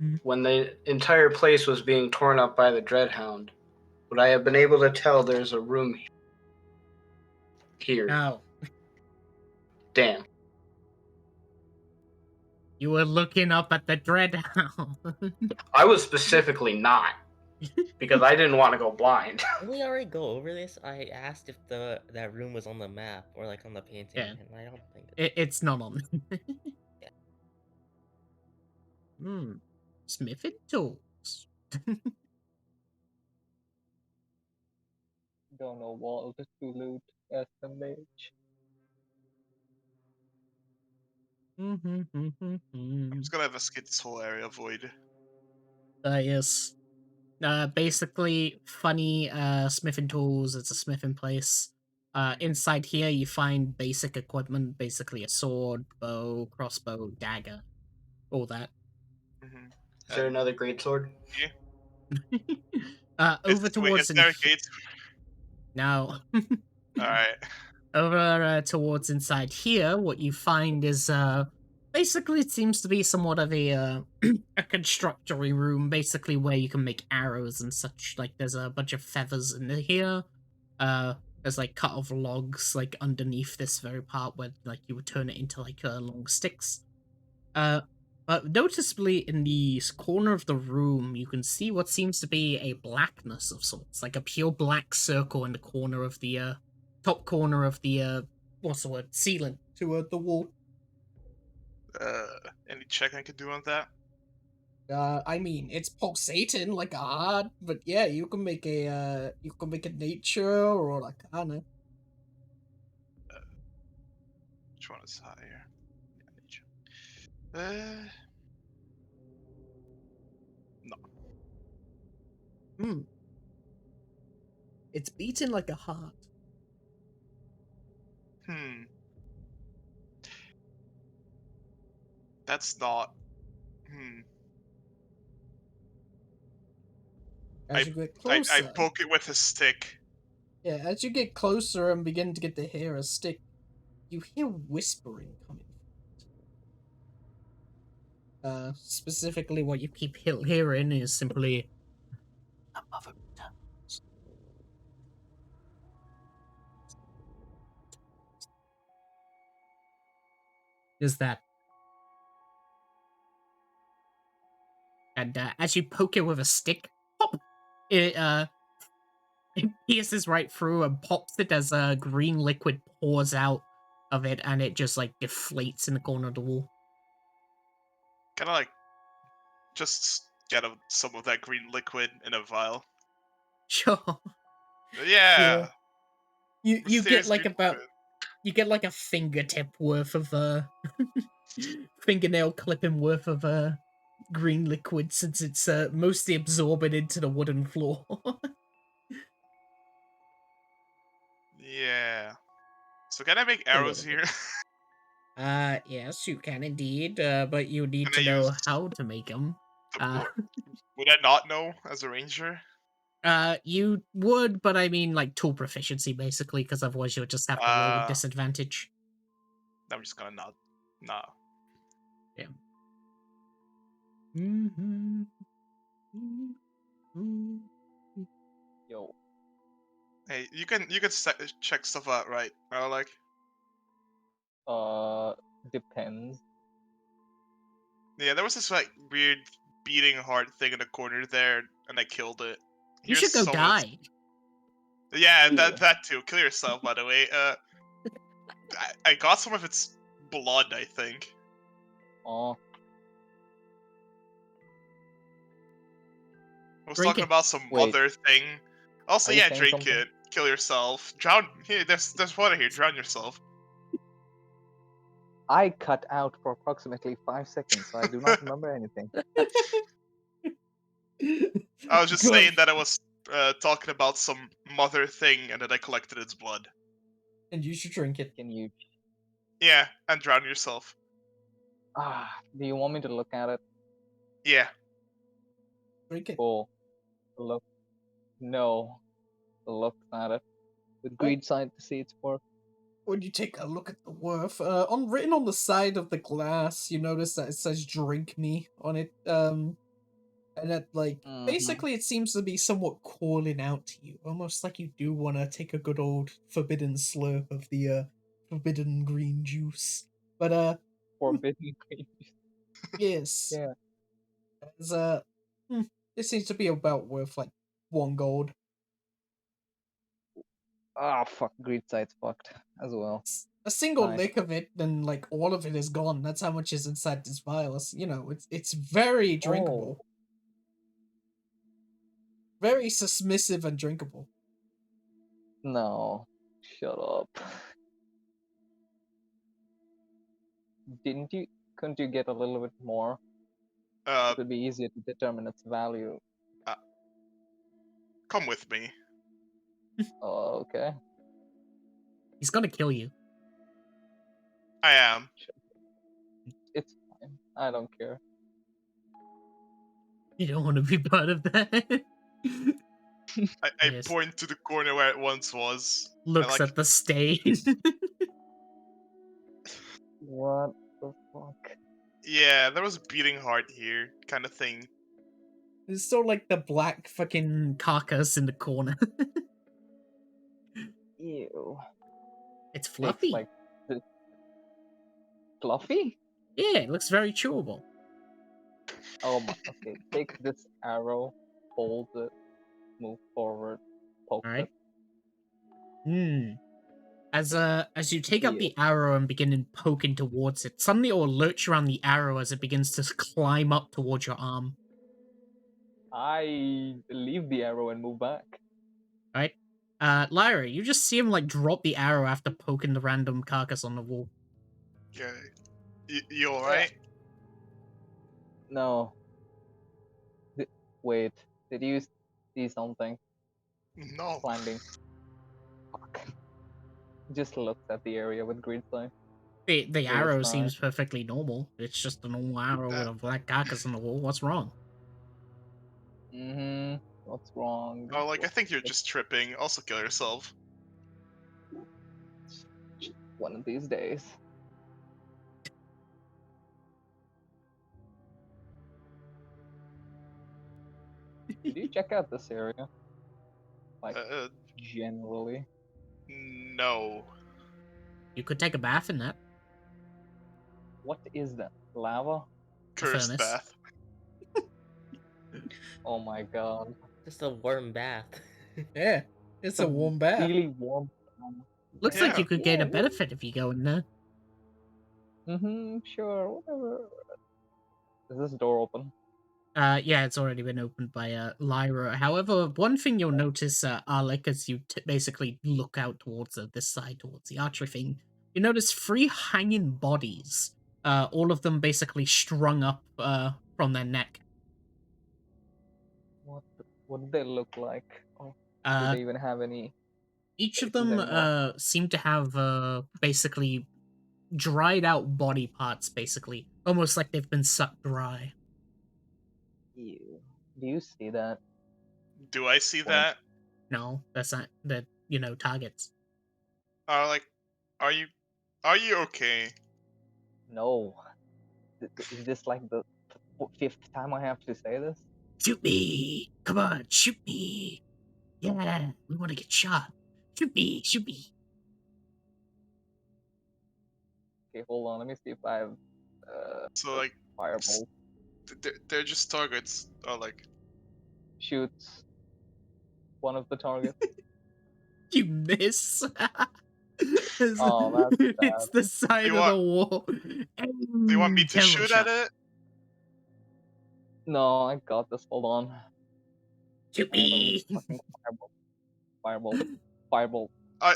Mhm. when the entire place was being torn up by the Dreadhound, would I have been able to tell there's a room here? Now, Damn. you were looking up at the Dreadhound. I was specifically not, because I didn't want to go blind. Did we already go over this? I asked if that room was on the map or like on the painting, Yeah. and I don't think It's not on. Smithing tools. Don't know what to loot as the mage. I'm just gonna investigate this whole area void. Yes. Basically, funny smithing tools. It's a smithing place. Inside here, you find basic equipment, basically a sword, bow, crossbow, dagger, all that. Mm-hmm. Is there another greatsword? Over towards is there a gate? No. Alright. Over towards inside here, what you find is basically it seems to be somewhat of a a constructory room, basically where you can make arrows and such. Like there's a bunch of feathers in here. There's like cut off logs like underneath this very part where like you would turn it into like long sticks. But noticeably in the corner of the room, you can see what seems to be a blackness of sorts, like a pure black circle in the corner of the top corner of the what's the word, ceiling to the wall. Any check I could do on that? I mean, it's pulsating like a heart, but yeah, you can make a nature or like arcana. Which one is higher? Yeah, nature. No. It's beating like a heart. That's not. As you get I closer, poke it with a stick. yeah, as you get closer and begin to get the hair a stick, you hear whispering coming. Specifically, what you keep hearing is simply a mother returns. Is that? And as you poke it with a stick, pop! It it pierces right through and pops it as a green liquid pours out of it, and it just like deflates in the corner of the wall. Kind of like just get some of that green liquid in a vial. Sure. Yeah. You get like green about liquid. you get like a fingertip worth of fingernail clipping worth of green liquid, since it's mostly absorbing into the wooden floor. Yeah. So can I make arrows here? Yes, you can indeed, but you need Can to I use know how to make them. Would I not know as a ranger? You would, but I mean like tool proficiency basically, because otherwise you'll just have to roll with disadvantage. I'm just gonna not. Nah. Yeah. Yo, Hey, you can check stuff out, right? Like. depends. Yeah, there was this like weird beating heart thing in the corner there, and I killed it. You should go die. Yeah, Yeah. that too. Kill yourself, by the way. I got some of its blood, I think. Oh, I was Drink talking it. about some Wait. mother thing. Also, Are you yeah, saying drink something? it. Kill yourself. Drown. Here, there's water here. Drown yourself. I cut out for approximately 5 seconds, so I do not remember anything. I was just Good. saying that I was talking about some mother thing, and that I collected its blood. And you should drink it. Can you? Yeah, and drown yourself. Do you want me to look at it? Yeah. Drink it. Cool. Look. No. Look at it. With greed sight to see its worth. When you take a look at the worth, written on the side of the glass, you notice that it says "Drink me" on it. And that basically it seems to be somewhat calling out to you, almost like you do want to take a good old forbidden slurp of the forbidden green juice. But Forbidden green. yes, Yeah. as it seems to be about worth like 1 gold. Ah, fuck, greed side's fucked as well. A single Nice. lick of it, then like all of it is gone. That's how much is inside this vial. You know, it's very drinkable. Oh. Very submissive and drinkable. No. Shut up. Couldn't you get a little bit more? It would be easier to determine its value. Come with me. Oh, okay. He's gonna kill you. I am. It's fine. I don't care. You don't want to be part of that. I Yes. point to the corner where it once was. Looks at the stain. What the fuck? Yeah, there was a beating heart here, kind of thing. It's still like the black fucking carcass in the corner. Ew. It's fluffy. It's like fluffy? Yeah, it looks very chewable. Oh my. Okay, take this arrow, hold it, move forward, poke it. As you take up the arrow and begin poking towards it, suddenly it will lurch around the arrow as it begins to climb up towards your arm. I leave the arrow and move back. Right? Lyra, you just see him like drop the arrow after poking the random carcass on the wall. Okay. You alright? No. Wait, did you see something? No. Landing. Fuck. Just looked at the area with greed sight. The arrow seems perfectly normal. It's just a normal arrow with a black carcass on the wall. What's wrong? What's wrong? Oh, like, I think you're just tripping. Also kill yourself. One of these days. Did you check out this area? Like, generally? No. You could take a bath in that. What is that? Lava? Cursed bath. Oh my god. Just a warm bath. Yeah, it's a warm bath. Really warm. Looks like you could gain a benefit if you go in there. Sure, whatever. Is this door open? Yeah, it's already been opened by Lyra. However, one thing you'll notice, Alec, as you basically look out towards this side, towards the archery thing, you notice 3 hanging bodies. All of them basically strung up from their neck. What do they look like? Oh, do they even have any? Each of them seem to have basically dried out body parts, basically. Almost like they've been sucked dry. Ew. Do you see that? Do I see that? No, that's not the targets. Are you okay? No. Is this like the 5th time I have to say this? Shoot me! Come on, shoot me! Yeah, we want to get shot. Shoot me! Shoot me! Okay, hold on. Let me see if I have. So like fireball. They're just targets. Or like shoots one of the targets. You miss. Oh, that's bad. It's the side of the wall. Do you want me to shoot at it? No, I got this. Hold on. Shoot me! Fireball. Fireball.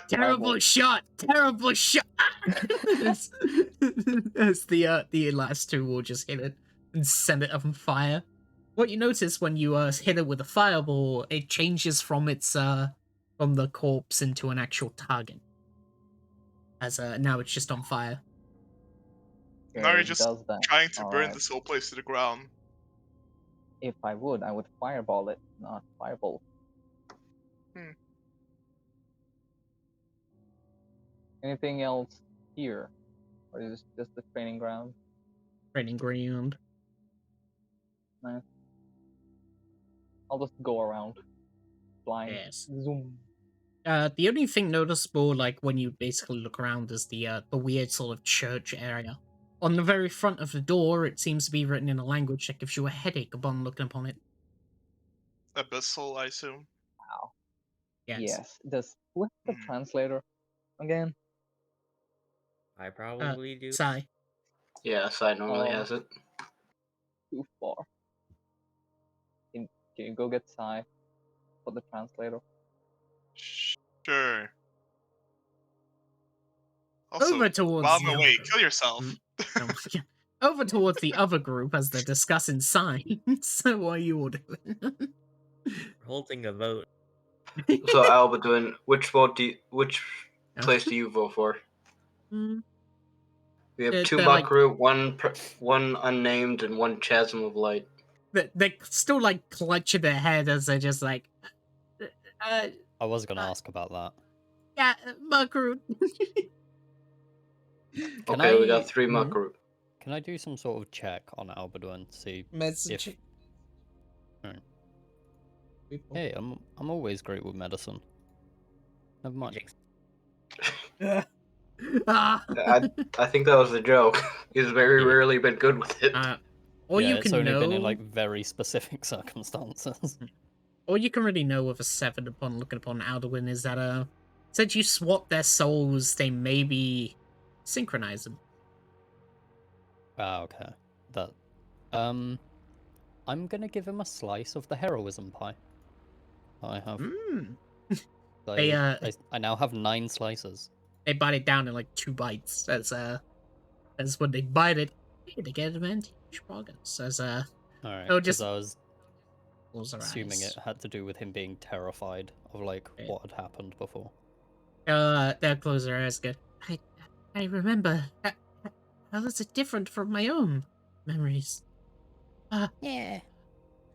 Terrible shot! Terrible shot! As the last 2 will just hit it and send it up on fire. What you notice when you hit it with a fireball, it changes from its from the corpse into an actual target. As now it's just on fire. Now you're just trying to burn this whole place to the ground. If I would fireball it, not fireball. Anything else here? Or is this just the training ground? Training ground. Nice. I'll just go around. Blind. Yes. Zoom. The only thing noticeable, like, when you basically look around is the weird sort of church area. On the very front of the door, it seems to be written in a language that gives you a headache upon looking upon it. Abyssal, I assume. Wow. Yes. Does who has the Hmm. translator again? I probably do. Sai. Yeah, Sai normally Oh. has it. Too far. Can you go get Sai for the translator? Sure. Also, Over towards while I'm the other away, group. kill yourself. No, yeah. Over towards the other group as they're discussing signs. What are you all doing? We're holding a vote. So Albaduin, which place do you vote for? Mm, We have two they're like- Makaru, one unnamed, and one Chasm of Light. They're still like clutching their head as they're just like, I was gonna ask about that. yeah, Makaru. Okay, we got 3 Makaru. Can I do some sort of check on Albedoin to see Message. if? Alright. People. Hey, I'm always great with medicine. Never mind. Ah. I think that was a joke. He's very rarely been good with it. Or yeah, you it's can only know, been in like very specific circumstances. or you can really know with a 7 upon looking upon Alduin is that since you swap their souls, they may be synchronizing. Ah, okay. That. I'm gonna give him a slice of the heroism pie. I have. I now have 9 slices. They bite it down in like 2 bites. As when they bite it, they get advantage progress. Alright, oh, because just I was close their assuming eyes. it had to do with him being terrified of like what had happened before. They'll close their eyes. Good. I remember. How is it different from my own memories? Yeah,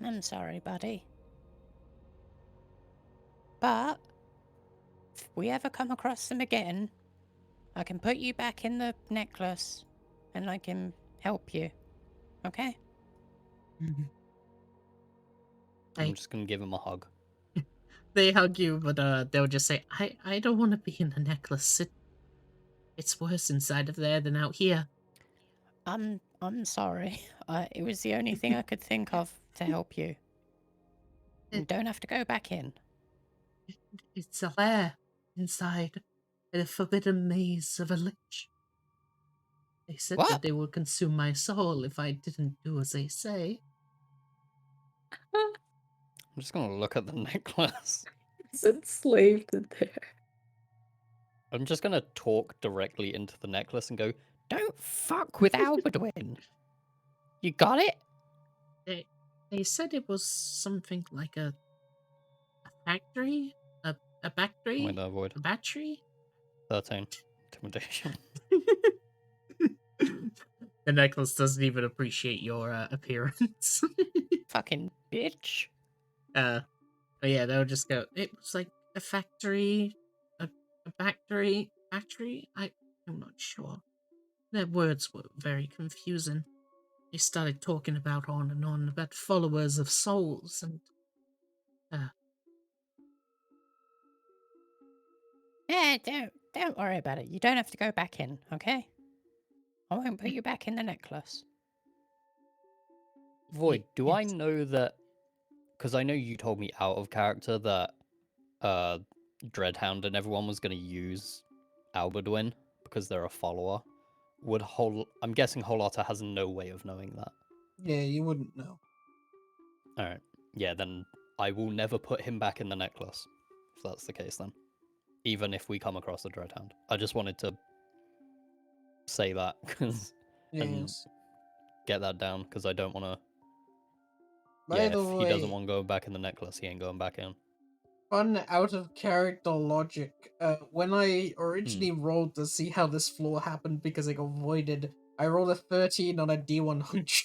I'm sorry, buddy. But if we ever come across them again, I can put you back in the necklace and I can help you. Okay? I'm just gonna give him a hug. They hug you, but they'll just say, I don't want to be in the necklace. It's worse inside of there than out here. I'm sorry. It was the only thing I could think of to help you. You don't have to go back in. It's a lair inside a forbidden maze of a lich. They said that they would consume my soul if I didn't do as they say. I'm just gonna look at the necklace. It's enslaved in there. I'm just gonna talk directly into the necklace and go, Don't fuck with Albedoin. You got it? They said it was something like a factory? A factory? Wait, avoid. A battery? 13. Intimidation. The necklace doesn't even appreciate your appearance. Fucking bitch. But yeah, they'll just go, it was like a factory, a factory, I'm not sure. Their words were very confusing. They started talking about on and on about followers of souls and, Yeah, don't worry about it. You don't have to go back in, okay? I won't put you back in the necklace. Void, do I know that? Because I know you told me out of character that Dreadhound and everyone was going to use Albedoin because they're a follower. I'm guessing Holota has no way of knowing that. Yeah, you wouldn't know. Alright. Yeah, then I will never put him back in the necklace. If that's the case, then. Even if we come across a Dreadhound. I just wanted to say that and get that down because I don't want to. By the if way, he doesn't want to go back in the necklace, he ain't going back in. fun out of character logic. When I originally rolled to see how this floor happened because it got voided, I rolled a 13 on a D100.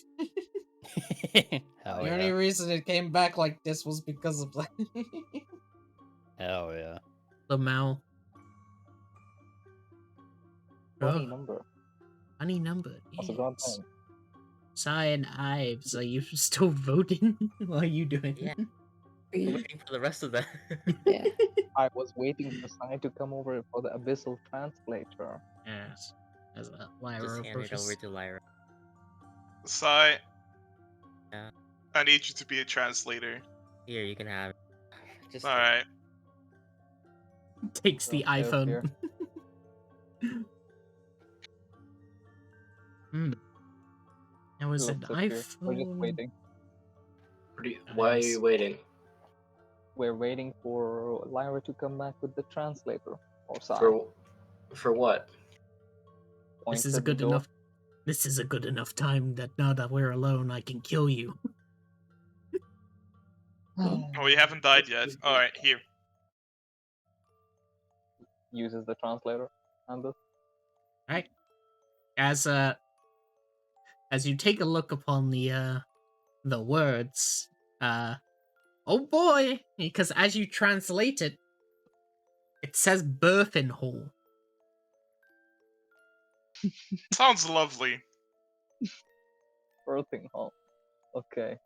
The only reason it came back like this was because of that. Hell yeah. Lamau. Funny number. Funny number. That's a god thing. Sai and Ives, are you still voting? What are you doing? Yeah. I'm waiting for the rest of that. Yeah. I was waiting for Sai to come over for the abyssal translator. Yes. As Lyra Just hand it approaches. over to Lyra. Sai, Yeah. I need you to be a translator. Here, you can have it. Just Alright. Takes the Don't stay up here. iPhone. Now is it Looks up here. We're just iPhone? waiting. Why are you waiting? We're waiting for Lyra to come back with the translator or Sai. For what? This Points is a at the good door. enough. This is a good enough time that now that we're alone, I can kill you. Oh, you haven't died yet. Alright, here. Uses the translator. And the Right. As you take a look upon the words, oh boy, because as you translate it, it says birthing hall. Sounds lovely. birthing hall. Okay.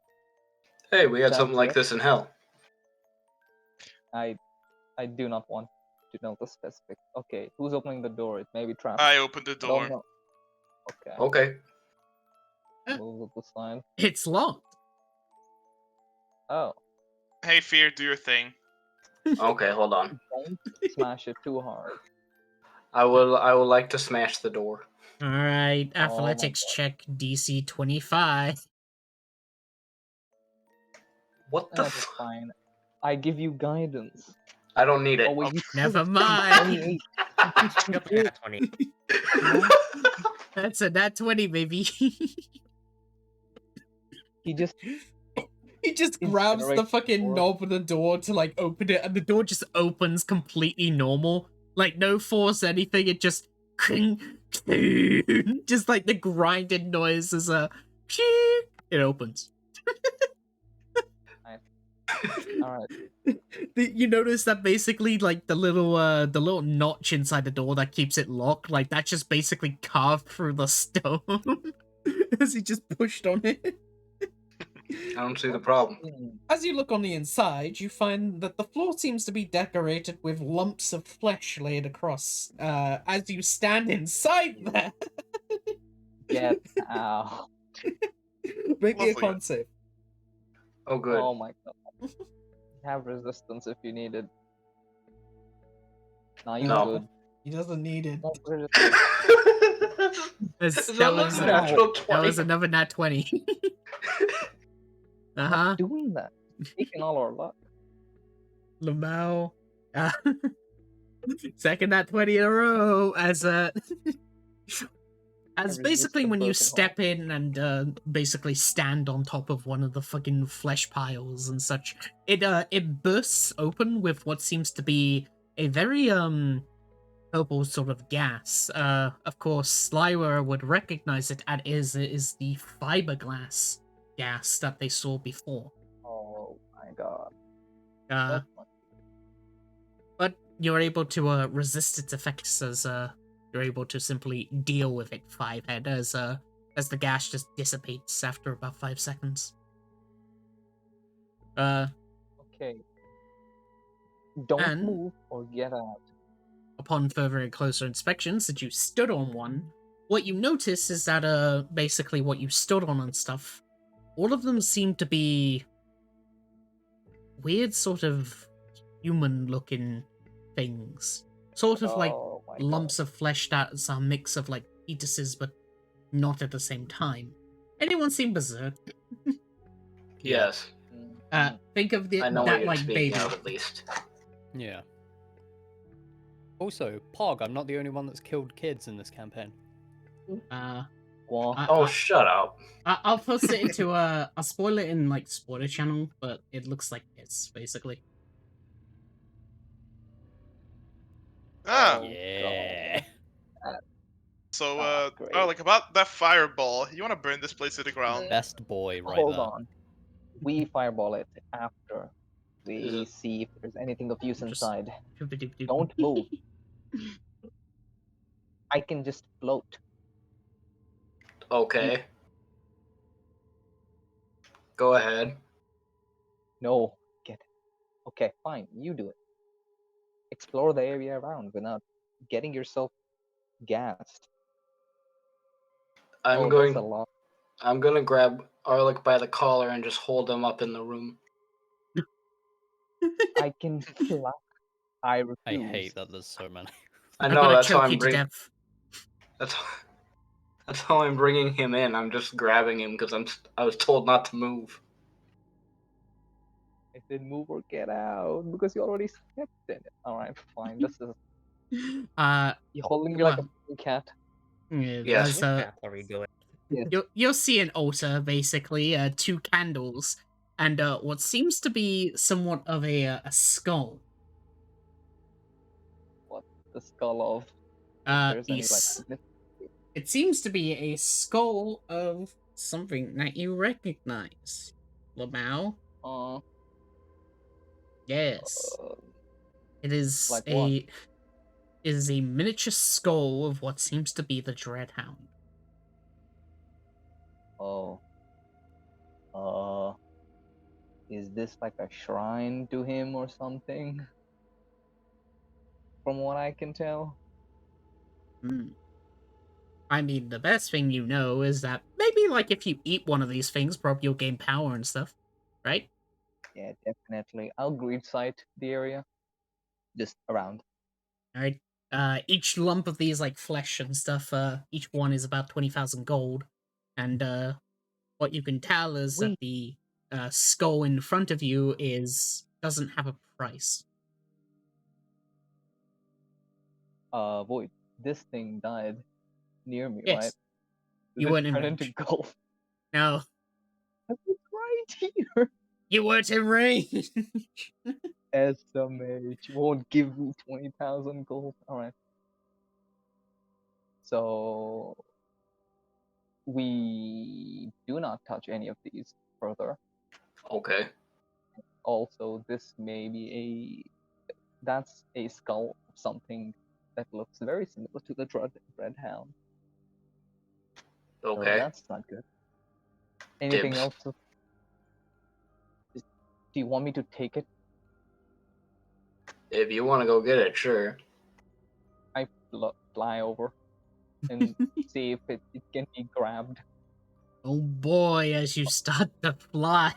Hey, we had That's something like it. this in hell. I do not want to know the specific. Okay, who's opening the door? It may be trapped. I opened the I don't door. know. Okay. Okay. Move to the side. It's locked. Oh. Hey, Fear, do your thing. Okay, hold on. Don't smash it too hard. I would like to smash the door. All right, Oh my athletics God. check DC 25. What the That's fine. I give you guidance. I don't need it. Oh wait, you Never mind. 28. 20. That's a nat 20, baby. He just grabs the Incinerate fucking door. knob of the door to like open it, and the door just opens completely normal. Like no force, anything. It just just like the grinding noise is it opens. Alright. You notice that basically like the little notch inside the door that keeps it locked, like that's just basically carved through the stone as he just pushed on it. I don't see the problem. As you look on the inside, you find that the floor seems to be decorated with lumps of flesh laid across. As you stand inside there, Get out. make me a Lovely. con save. Oh, good. Oh my God. Have resistance if you need it. Nah, you're No. good. He doesn't need it. Don't put it- That was natural 20. that was another nat 20. Stop doing that. Taking all our luck. Lamau. Second nat 20 in a row as as basically when you step in and basically stand on top of one of the fucking flesh piles and such, it bursts open with what seems to be a very purple sort of gas. Of course, Lyra would recognize it as it is the fiberglass gas that they saw before. Oh my God. But you're able to resist its effects as you're able to simply deal with it 5 head as the gas just dissipates after about 5 seconds. Okay. Don't And- move or get out. Upon further and closer inspection, since you stood on one, what you notice is that basically what you stood on and stuff, all of them seem to be weird sort of human looking things. Sort of like Oh my lumps of flesh that's a mix of like fetuses, but not at the same time. Anyone seen Berserk? Yes. Think of I know what that you're like speaking baby. of, at least. Yeah. Also, Pog, I'm not the only one that's killed kids in this campaign. Oh, shut up. I'll post it into I'll spoil it in like spoiler channel, but it looks like this basically. Ah. Yeah. So, great. like about that fireball, you want to burn this place to the ground? Best boy right Hold there. on. We fireball it after we see if there's anything of use inside. Don't move. I can just float. Okay. Go ahead. No. Get it. Okay, fine. You do it. Explore the area around without getting yourself gassed. I'm That's a lot. I'm gonna grab Arlic by the collar and just hold him up in the room. I can fly. I I refuse. hate that there's so many. I I'm know, gonna that's how choke you I'm to bringing. death. That's how I'm bringing him in. I'm just grabbing him because I was told not to move. I said move or get out because you already stepped in it. Alright, fine. This is you're holding me like a well, fucking cat. Yes. as Which path are we going? Yes. you'll see an altar, basically, two candles, and what seems to be somewhat of a skull. What the skull of? There's any like It seems to be a skull of something that you recognize, Lamau. Yes, it is like what? It is a miniature skull of what seems to be the Dreadhound. Oh. Is this like a shrine to him or something? From what I can tell. I mean, the best thing you know is that maybe, like, if you eat one of these things, probably you'll gain power and stuff, right? Yeah, definitely. I'll greed sight the area. Just around. Alright. Each lump of these, like, flesh and stuff, each one is about 20,000 gold. And, what you can tell is that the, skull in front of you doesn't have a price. Void. This thing died near me, Yes. right? You Did weren't it in turn range. into gold? No. It's right here. You weren't in range! SMH won't give me 20,000 gold. Alright. So we do not touch any of these further. Okay. Also, this may be that's a skull of something that looks very similar to the Dread Hound. Okay. So that's not good. Anything Dibs. else? Do you want me to take it? If you want to go get it, sure. I fly over and see if it can be grabbed. Oh boy, as you start to fly.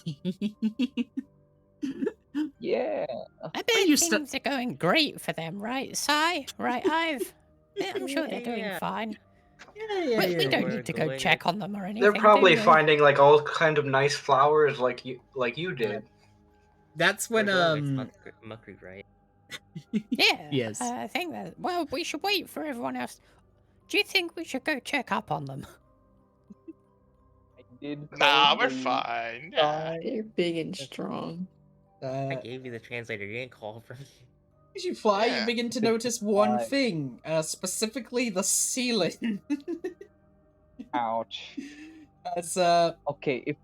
Yeah. I bet things are going great for them, right, Sai? Right, Ive? I'm sure they're doing fine. We don't need to go check on them or anything. They're probably do we? finding like all kind of nice flowers like you did. That's when Muckroot, right? Yeah. Yes. I think that. Well, we should wait for everyone else. Do you think we should go check up on them? I did. Nah, we're fine. Yeah. You're big and strong. I gave you the translator. You didn't call from. As you fly, Yeah. you begin to notice one thing, specifically the ceiling. Ouch. As okay,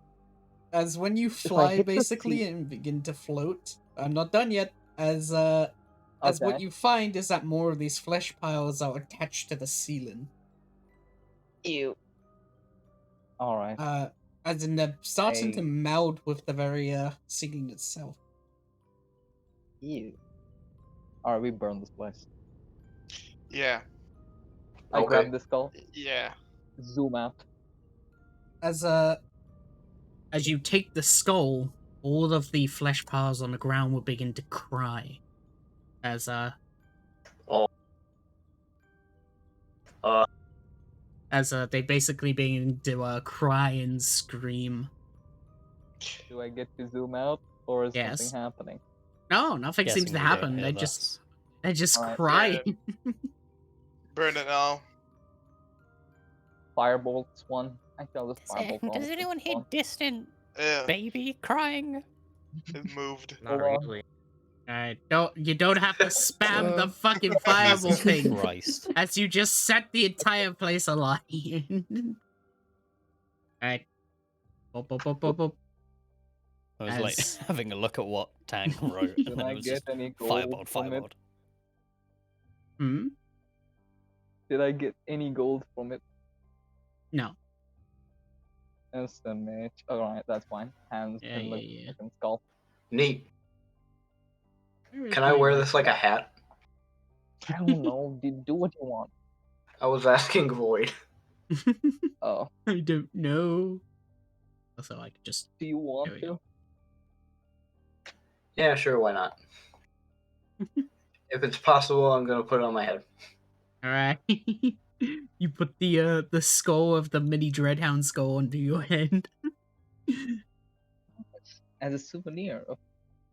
as when you I fly hit the basically and begin to float. I'm not done yet. As what Okay. you find is that more of these flesh piles are attached to the ceiling. Ew. All right. As in they're starting to Hey. meld with the very ceiling itself. Ew. All right, we burn this place. Yeah. I Okay. grab the skull. Yeah. Zoom out. As you take the skull, all of the flesh piles on the ground will begin to cry. As they basically begin to cry and scream. Do I get to zoom out, or is Yes. something happening? No, nothing seems Guessing to we don't happen. hear They're just Alright. crying. Burn it all. Firebolts one. Actually, I'll just firebolt all Does of anyone them. hear One. distant Yeah. baby crying? It moved. Not Hold on. really. Alright, you don't have to spam the Oh. fucking fireball Jesus thing. Christ. As you just set the entire place alight. Alright. Boop, boop, boop, boop, boop. I was like As- having a look at what Tang wrote, Did and then I it was get just any gold fireball, from it? fireball. Hmm? Did I get any gold from it? No. SMH. Alright, that's fine. Hands Yeah, in the yeah. fucking skull. Neat. Where is Can I my wear right- this like a hat? I don't know. Do what you want. I was asking Void. Oh. I don't know. Also, I could just... Do you want There we to? go. Yeah, sure, why not? If it's possible, I'm gonna put it on my head. All right. You put the skull of the mini Dreadhound skull under your head. As a souvenir of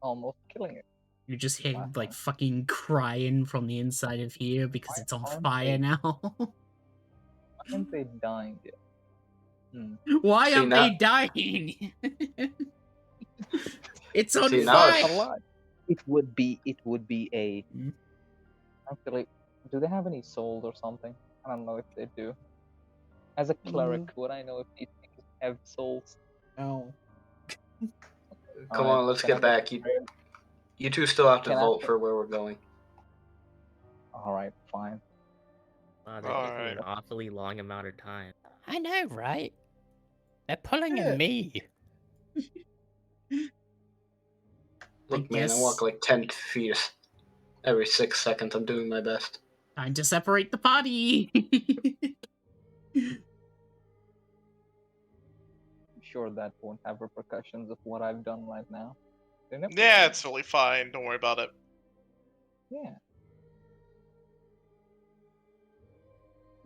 almost killing it. You're just hearing Last like time. fucking crying from the inside of here because Why it's on aren't fire they- now. Why aren't they dying yet? Why See, aren't now- they dying? It's on See, now fire. it's- Alive. It would be a. Mm. Actually, do they have any souls or something? I don't know if they do. As a cleric, would I know if these things have souls? No. Come Alright, on, let's can I get back. You two still have to Can I- vote for where we're going. Alright, fine. Wow, they're taking Alright. an awfully long amount of time. I know, right? They're pulling Yeah. a me. Look, man, I walk like 10 feet every 6 seconds. I'm doing my best. Time to separate the party. I'm sure that won't have repercussions of what I've done right now. They never Yeah, will. it's totally fine. Don't worry about it. Yeah.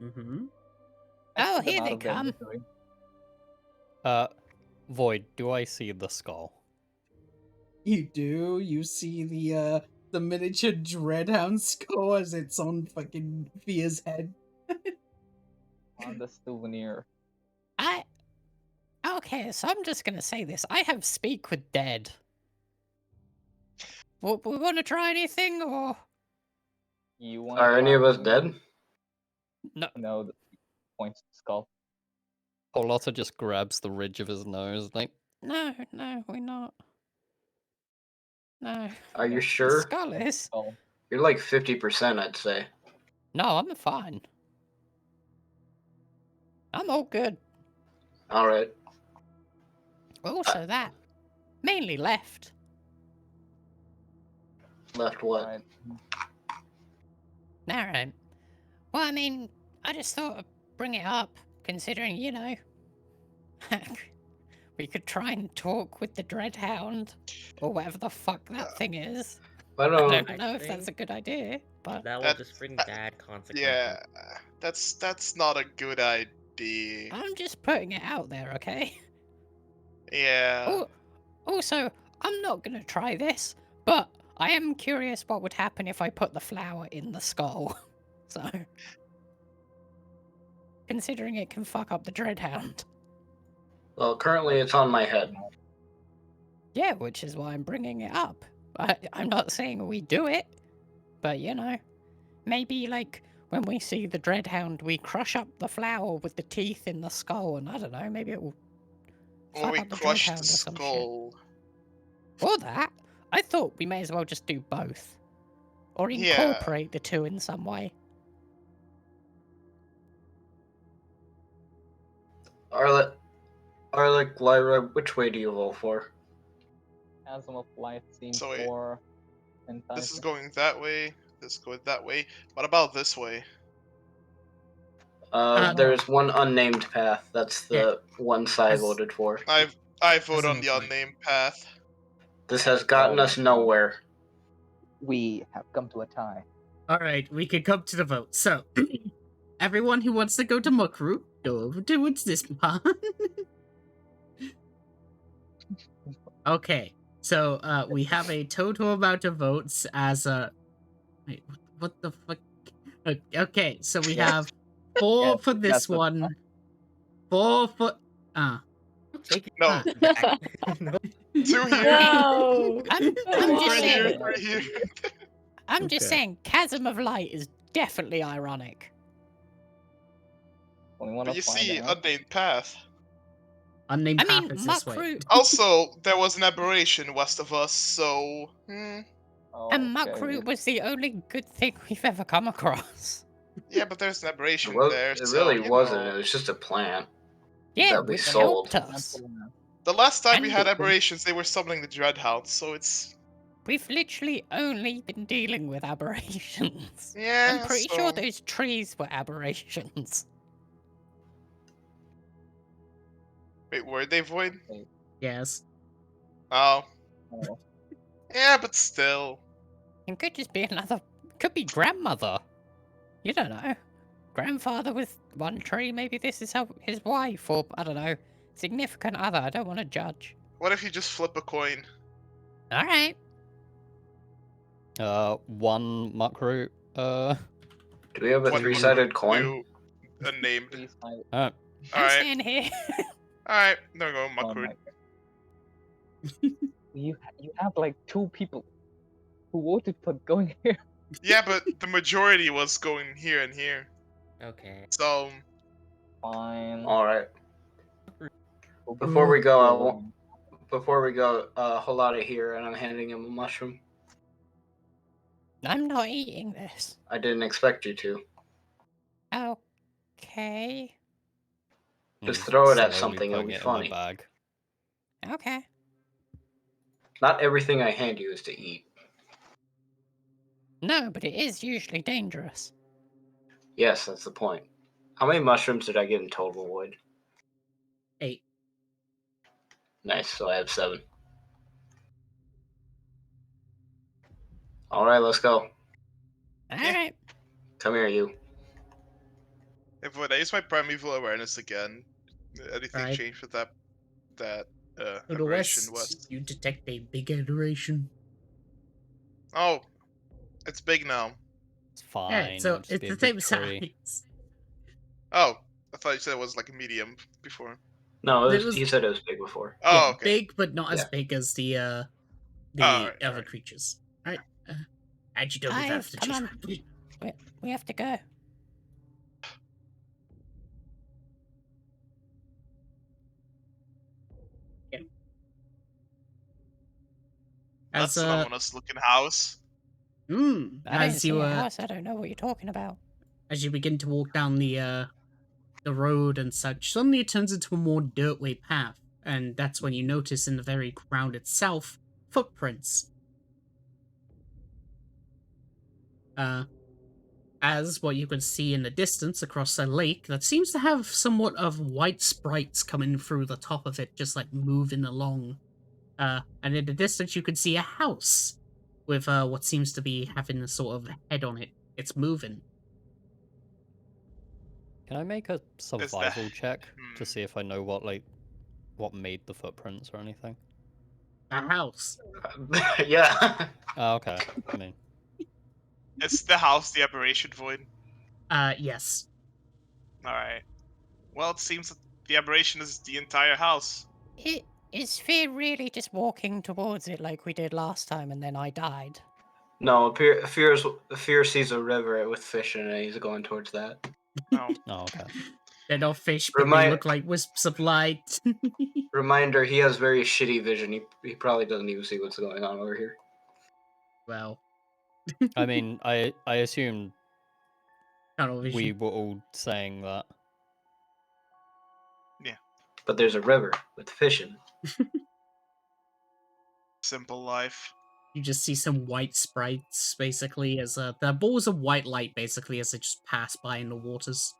Mm-hmm. Oh, Get them here out they of their come. misery. Void, do I see the skull? You do. You see the miniature Dreadhound skull as it's on fucking Fia's head. On the souvenir. Okay, so I'm just gonna say this. I have speak with dead. We want to try anything, or You want Are any of us dead? no? No, the points to the skull. Carlotta just grabs the ridge of his nose, like, No, we're not. No. Are you The sure? skull is. Skull. You're like 50%, I'd say. No, I'm fine. I'm all good. Alright. Also, that mainly left. Left what? Alright. All right. Well, I mean, I just thought I'd bring it up, considering, you know, we could try and talk with the Dreadhound, or whatever the fuck that thing is. I I don't. don't know if that's a good idea, but That will That- just bring that- bad consequences. Yeah, that's not a good idea. I'm just putting it out there, okay? Yeah. Oh, also, I'm not gonna try this, but I am curious what would happen if I put the flower in the skull. So, considering it can fuck up the Dreadhound. Well, currently it's on my head. Yeah, which is why I'm bringing it up. I'm not saying we do it, but you know, maybe like when we see the Dreadhound, we crush up the flower with the teeth in the skull, and I don't know, maybe it will Or fuck we up the crush Dreadhound the or some shit. skull. Or that. I thought we may as well just do both, or Yeah. incorporate the two in some way. Arlic, Lyra, which way do you vote for? Chasm of Light seems So wait, more enticing. This is going that way. This is going that way. What about this way? There's one unnamed path. That's the one side As- voted for. I vote on Doesn't the look like- unnamed path. This has gotten us nowhere. We have come to a tie. All right, we can come to the vote. So, everyone who wants to go to Muckroot, go over towards this pond. Okay, so we have a total amount of votes as a. Wait, what the fuck? Okay, so we have 4 Yes, for this that's what- one, 4 for. Take it No. back. No. 2 here. No. I'm just Three here. saying. 3 here. I'm just Okay. saying, Chasm of Light is definitely ironic. Only want But to you find see, out. unnamed path. Unnamed I path mean, is this way. Muckroot Also, there was an aberration west of us, so. Oh, and okay. Muckroot was the only good thing we've ever come across. Yeah, but there's an aberration Well, there. it so, really you wasn't. know. It was just a plant. Yeah, That we which sold. helped us. The last time we And had the- aberrations, they were summoning the Dreadhounds, so it's. We've literally only been dealing with aberrations. Yeah. I'm pretty so... sure those trees were aberrations. Wait, were they void? Yes. Oh. Oh. Yeah, but still. It could just be another Could be grandmother. You don't know. Grandfather with one tree. Maybe this is his wife, or I don't know, significant other. I don't want to judge. What if you just flip a coin? All right. One muck root. Do we have a One three-sided coin? Two unnamed. I'm Alright. staying here. Alright, there we go, Oh Makroot. You have like 2 people who voted for going here. Yeah, but the majority was going here and here. Okay. So Fine. All right. Before we go, Holada here, and I'm handing him a mushroom. I'm not eating this. I didn't expect you to. Okay. Just throw it at Slowly something, it'll putting be it in my funny. bag. Okay. Not everything I hand you is to eat. No, but it is usually dangerous. Yes, that's the point. How many mushrooms did I get in total, Lloyd? 8. Nice, so I have 7. All right, let's go. All right. Come here, you. when I use my primeval awareness again, anything Right. changed with that To the aberration west, was? you detect a big aberration. Oh, it's big now. It's fine. Yeah, so it'll just it's be the a same big tree. size. Oh, I thought you said it was like a medium before. No, It was- he said it was big before. Oh, Yeah, okay. big, but not as Yeah. big as the alright, other alright. creatures. Alright. And you don't even Guys, have to come just... on. We have to go. That's As an ominous looking house. I didn't as see you a house. I don't know what you're talking about. as you begin to walk down the road and such, suddenly it turns into a more dirtway path, and that's when you notice in the very ground itself footprints. As what you can see in the distance across a lake that seems to have somewhat of white sprites coming through the top of it, just like moving along. And in the distance you can see a house with what seems to be having a sort of head on it. It's moving. Can I make a survival check to see if I know what made the footprints or anything? A house. Yeah. Oh, okay. I mean, It's the house, the aberration void. Yes. Alright. Well, it seems that the aberration is the entire house. Is Fear really just walking towards it like we did last time and then I died? No, Fear sees a river with fish in it. He's going towards that. Oh. oh, okay. They're not fish, but they look like wisps of light. Reminder, he has very shitty vision. He probably doesn't even see what's going on over here. Well. I mean, I assumed Tunnel vision. we were all saying that. Yeah. But there's a river with fish in it. Simple life. You just see some white sprites, basically, as the balls of white light, basically, as they just pass by in the waters.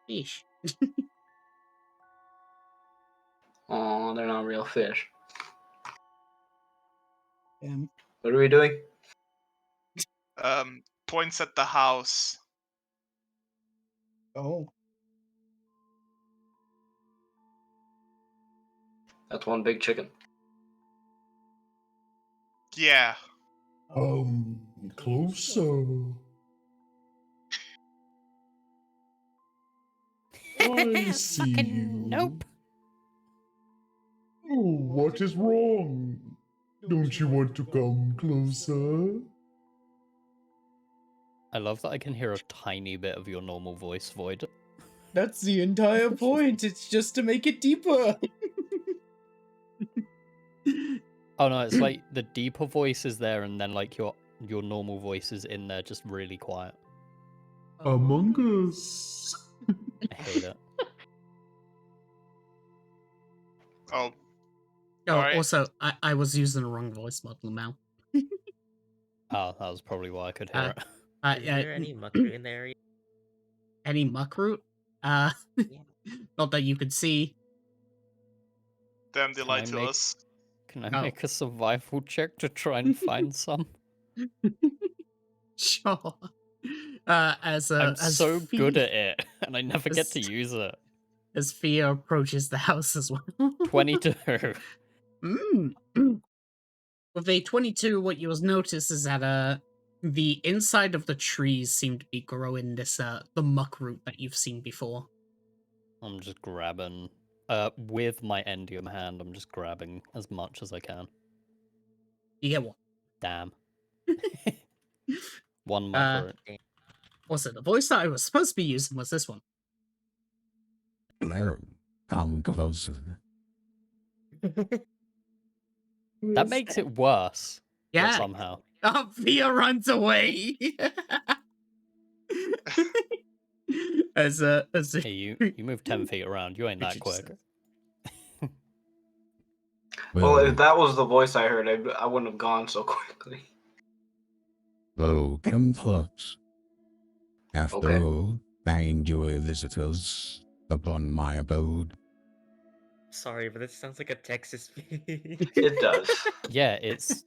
Fish. Oh, they're not real fish. Yeah. What are we doing? Points at the house. Oh. That's one big chicken. Yeah. Closer. I see you. Fucking nope. Oh, what is wrong? Don't you want to come closer? I love that I can hear a tiny bit of your normal voice, Void. That's the entire point. It's just to make it deeper. Oh no, it's like the deeper voice is there, and then like your normal voice is in there, just really quiet. Among Us. I hate it. Oh. Oh, Alright. also, I was using the wrong voice model now. Oh, that was probably why I could hear it. Is there any muckroot in the area? Any muckroot? Not that you could see. Damn, they Can lied I to make- us. Can I Oh. make a survival check to try and find some? Sure. I'm so good at it, and I never get to as- use it. As Fia approaches the house as well. 22. With a 22, what you'll notice is that the inside of the trees seem to be growing this the muck root that you've seen before. I'm just grabbing with my endium hand, I'm just grabbing as much as I can. You get one. Damn. One muck root. Was it the voice that I was supposed to be using was this one? Blair, come closer. That makes it worse. Yeah. Somehow. Oh, Fia runs away. as Hey, you move 10 feet around. You ain't that quick. Well, if that was the voice I heard, I wouldn't have gone so quickly. Oh, come close. After Okay. all, I enjoy visitors upon my abode. Sorry, but this sounds like a Texas speech. It does. Yeah, it's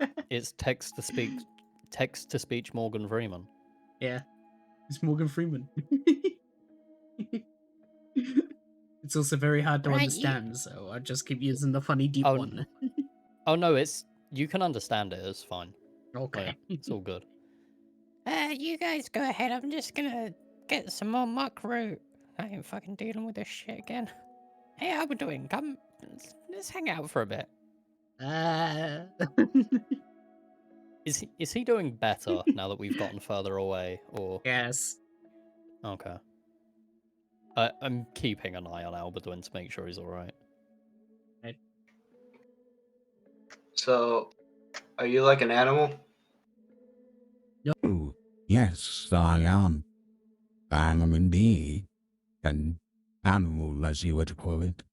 text to speech Morgan Freeman. Yeah, it's Morgan Freeman. It's also very hard to understand, so I just keep using the funny deep one. Oh no, you can understand it. It's fine. Okay, like, it's all good. You guys go ahead. I'm just gonna get some more muck root. I ain't fucking dealing with this shit again. Hey, how we doing? Come, let's hang out for a bit. Is he doing better now that we've gotten further away, or? Yes. Okay. I'm keeping an eye on Albeduin to make sure he's alright. So, are you like an animal? Oh, yes, I am. I am indeed an animal, as you would call it.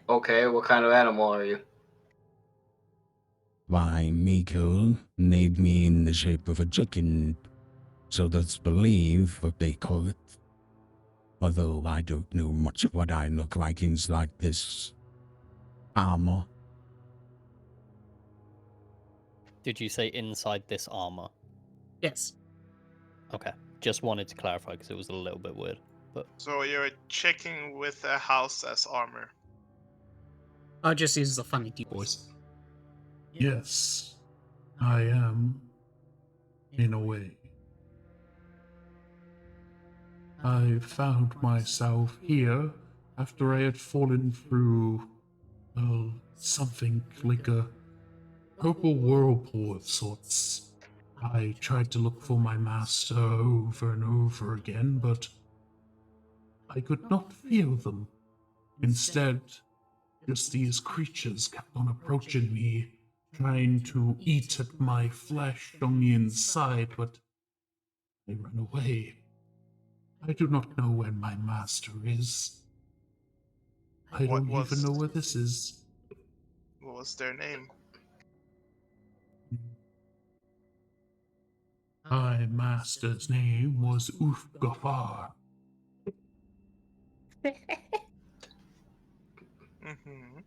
Okay, what kind of animal are you? Why, Miko made me in the shape of a chicken, so let's believe what they call it. Although I don't know much of what I look like inside this armor. Did you say inside this armor? Yes. Okay. Just wanted to clarify because it was a little bit weird. But So you're checking with a house as armor. I just use the funny deep voice. Yes, I am, in a way. I found myself here after I had fallen through, well, something like a purple whirlpool of sorts. I tried to look for my master over and over again, but I could not feel them. Instead, just these creatures kept on approaching me, trying to eat at my flesh on the inside, but I ran away. I do not know where my master is. I don't even know where this is. What was their name? My master's name was Ufgafar. Mm-hmm.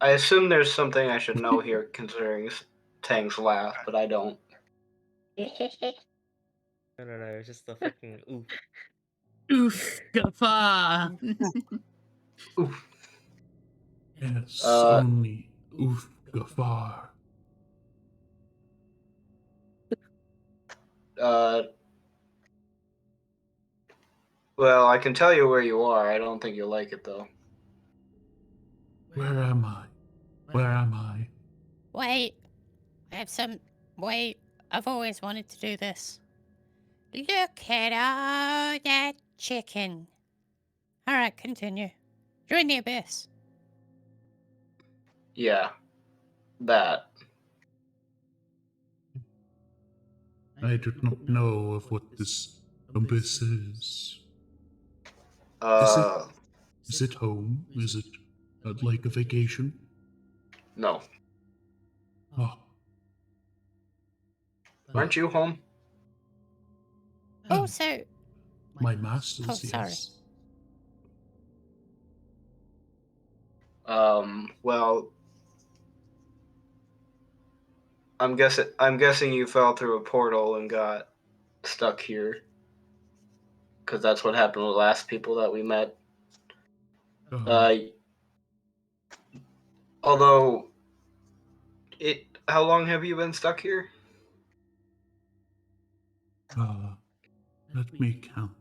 I assume there's something I should know here, considering Tang's laugh, but I don't. No, it's just the fucking oof. Oof, Gafar! Oof. Yes, only Ufgafar. Well, I can tell you where you are. I don't think you'll like it, though. Where am I? Where am I? Wait, I have some. Wait, I've always wanted to do this. Look at all that chicken. Alright, continue. You're in the abyss. Yeah, that. I do not know of what this abyss is. Is it home? Is it like a vacation? No. Oh. Aren't you home? Also, My master's, oh, sorry. yes. Well, I'm guessing you fell through a portal and got stuck here. Because that's what happened with the last people that we met. Although, how long have you been stuck here? Let me count.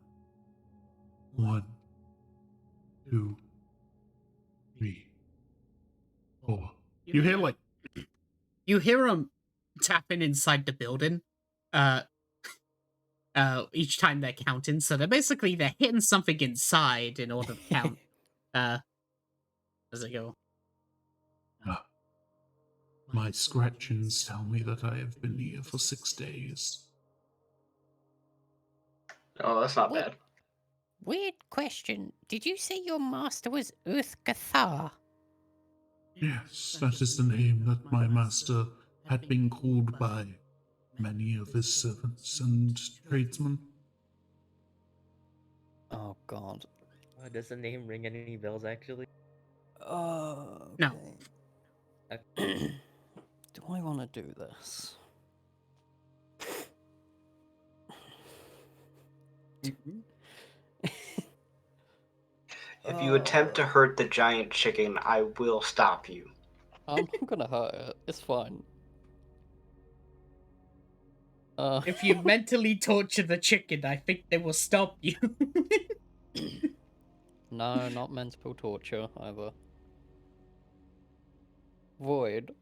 1, 2, 3, 4. You hear like You hear them tapping inside the building. Each time they're counting, so they're hitting something inside in order to count. As they go. my scratchings tell me that I have been here for 6 days. Oh, that's not bad. Weird question. Did you say your master was Uthgathar? Yes, that is the name that my master had been called by many of his servants and tradesmen. Oh God. Does the name ring any bells, actually? Okay. No. Do I want to do this? If you attempt to hurt the giant chicken, I will stop you. I'm not gonna hurt it. It's fine. If you mentally torture the chicken, I think they will stop you. No, not mental torture either. Void.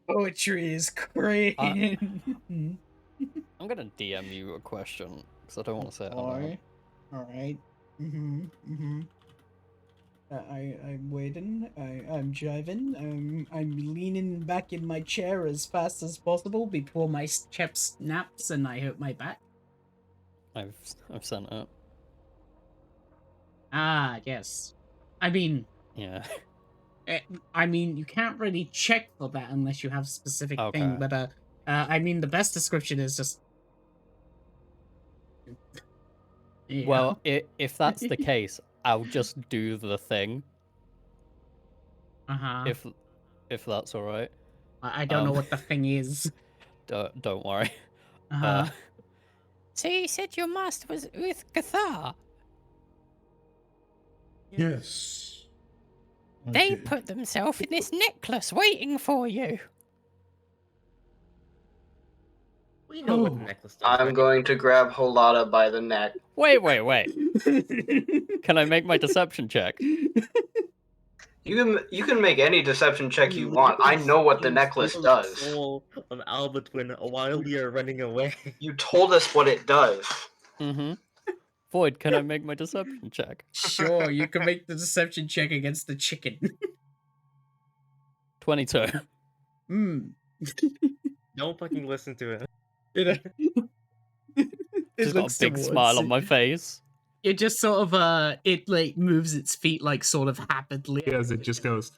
Poetry is great. I'm gonna DM you a question because I don't want to say it out loud. Alright. I'm waiting. I'm jiving. I'm leaning back in my chair as fast as possible before my chep snaps and I hurt my back. I've sent it. Ah, yes. I mean, Yeah. I mean, you can't really check for that unless you have a specific thing. But I mean, the best description is just. Yeah. Well, if that's the case, I'll just do the thing. If that's all right. I don't know what the thing is. Don't worry. So you said your master was Uthgathar? Yes. They put themselves in this necklace waiting for you. We know what the necklace does. I'm going to grab Holada by the neck. Wait. Can I make my deception check? You can make any deception check you want. I know what the necklace does. Soul of Albatwin while we are running away. You told us what it does. Mm-hmm. Void, can I make my deception check? Sure, you can make the deception check against the chicken. 22. Don't fucking listen to it. Just got a big smile on my face. It just sort of it like moves its feet like sort of rapidly as it just goes.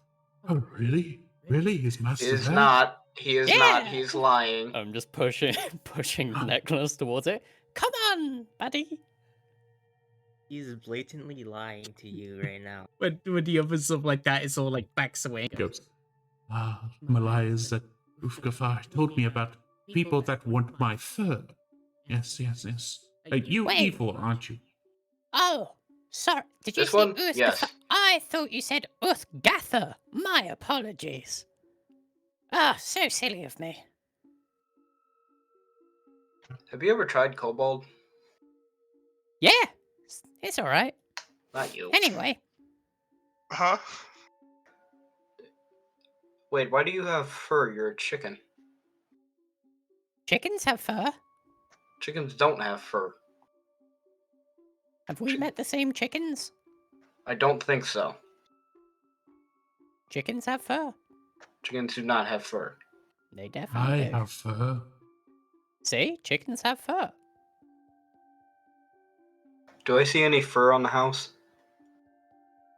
Oh really? Really? His master He is there? not. He is not. He's lying. I'm just pushing the necklace towards it. Come on, buddy. He's blatantly lying to you right now. When the other stuff like that is all like backs away. Goes. Malayas that Ufgafar told me about people that want my fur. Yes. You Wait. evil, aren't you? Oh, sorry. Did you This say one? Uthgathar? Yes. I thought you said Uthgatha. My apologies. Ah, so silly of me. Have you ever tried kobold? Yeah, it's all right. Not you. Anyway, Huh? Wait, why do you have fur? You're a chicken. chickens have fur. Chickens don't have fur. Have we met the same chickens? I don't think so. Chickens have fur. Chickens do not have fur. They definitely do. I have fur. See, chickens have fur. Do I see any fur on the house?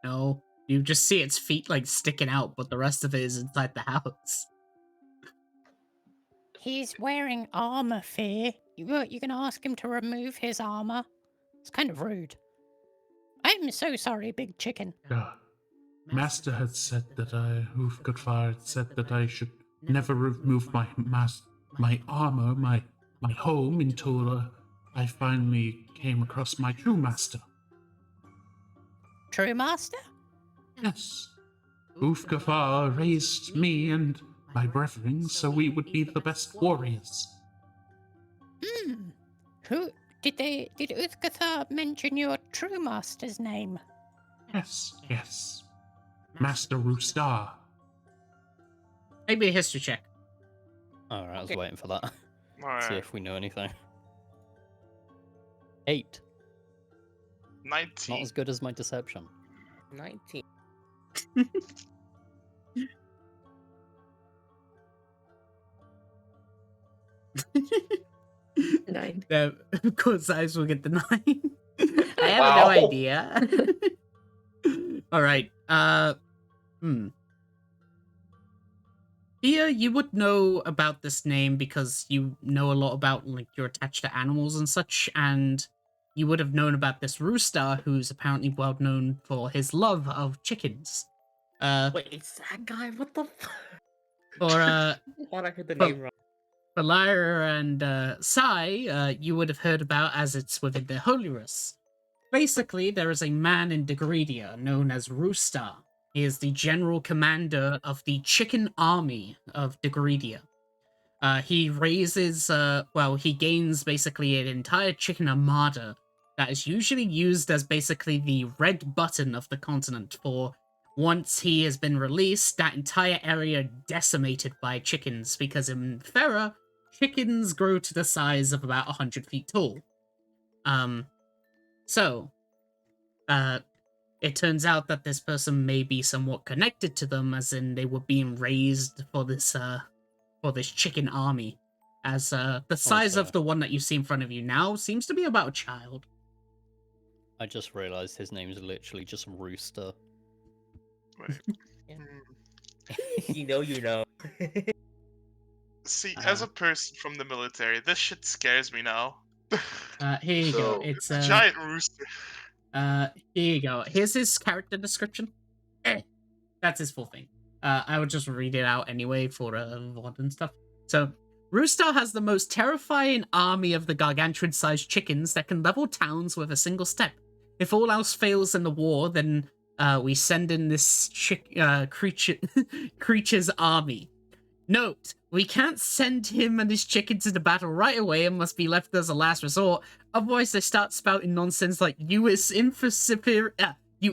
No, you just see its feet like sticking out, but the rest of it is inside the house. He's wearing armor, Fear. You can ask him to remove his armor. It's kind of rude. I'm so sorry, big chicken. Master had said that Ulfgar had said that I should never remove my armor, my home until I finally came across my true master. True master? Yes. Ulfgar raised me and my brethren so we would be the best warriors. Hmm. Who did Uthgathar mention your true master's name? Yes. Master Rustar. Maybe a history check. Alright, I was waiting for that. See Alright. if we know anything. 8. 19. Not as good as my deception. 19. Nine. Of course, Ives will get the 9. I have no idea. All right. Here, you would know about this name because you know a lot about, like, you're attached to animals and such, and you would have known about this rooster who's apparently well known for his love of chickens. Wait, it's that guy? What the fuck? For, I thought I heard the name wrong. For Lyra and Sai, you would have heard about as it's within the Holy Rus. Basically, there is a man in Degredia known as Roostar. He is the general commander of the chicken army of Degredia. He raises, he gains basically an entire chicken armada that is usually used as basically the red button of the continent for once he has been released, that entire area decimated by chickens, because in Ferra, chickens grow to the size of about 100 feet tall. It turns out that this person may be somewhat connected to them, as in they were being raised for this chicken army. As the size of the one that you see in front of you now seems to be about a child. I just realised his name is literally just Rooster. Wait. You know. See, as a person from the military, this shit scares me now. Here you go. It's a giant rooster. Here you go. Here's his character description. That's his full thing. I would just read it out anyway for VOD and stuff. So, Rooster has the most terrifying army of the gargantuan-sized chickens that can level towns with a single step. If all else fails in the war, then we send in this creature's army. Note, we can't send him and his chickens into battle right away and must be left as a last resort. Otherwise, they start spouting nonsense like, you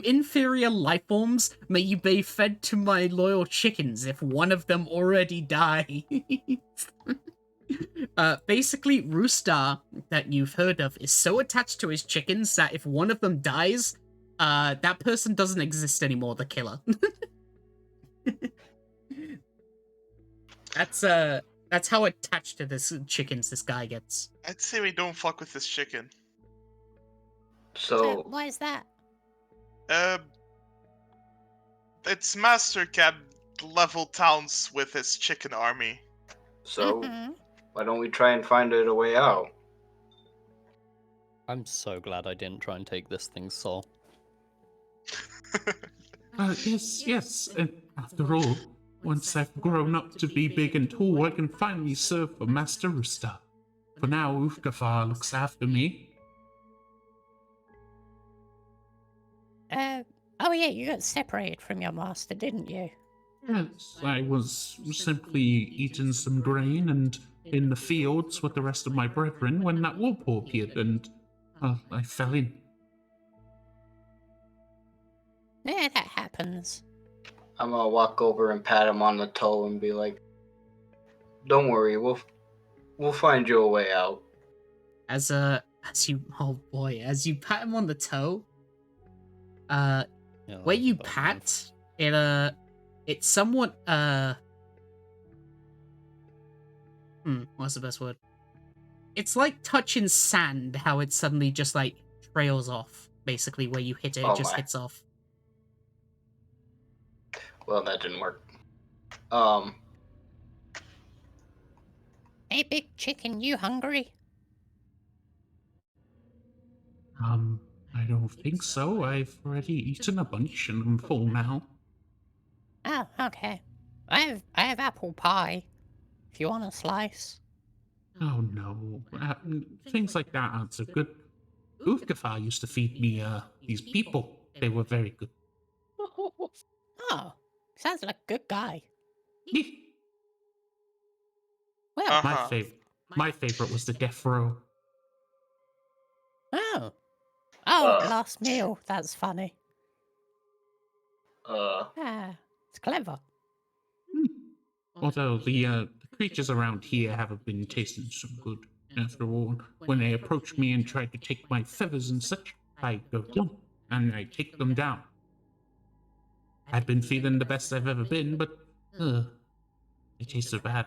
inferior life forms, may you be fed to my loyal chickens if one of them already dies. Basically, Rooster, that you've heard of, is so attached to his chickens that if one of them dies, that person doesn't exist anymore, the killer. That's how attached to this chickens this guy gets. I'd say we don't fuck with this chicken. So why is that? Its master can level towns with his chicken army. So why don't we try and find it a way out? I'm so glad I didn't try and take this thing's soul. Yes. After all, once I've grown up to be big and tall, I can finally serve for Master Rooster. For now, Ulfgar looks after me. Oh yeah, you got separated from your master, didn't you? Yes, I was simply eating some grain and in the fields with the rest of my brethren when that whirlpool appeared, and I fell in. Yeah, that happens. I'm gonna walk over and pat him on the toe and be like, "Don't worry, we'll find you a way out." As you pat him on the toe, where you pat, it's somewhat, what's the best word? It's like touching sand, how it suddenly just, like, trails off, basically, where you hit it, it just hits off. Well, that didn't work. Hey, big chicken, you hungry? I don't think so. I've already eaten a bunch and I'm full now. Oh, okay. I have apple pie. If you want a slice. Oh no, things like that aren't so good. Ufgafar used to feed me these people. They were very good. Oh, sounds like a good guy. Heh. Well, My Uh-huh. favorite, my favorite was the death row. oh, Uh, last meal. That's funny. uh, Ah, it's clever. Although the creatures around here haven't been tasting so good. After all, when they approach me and try to take my feathers and such, I go down and I take them down. I've been feeling the best I've ever been, but they taste so bad.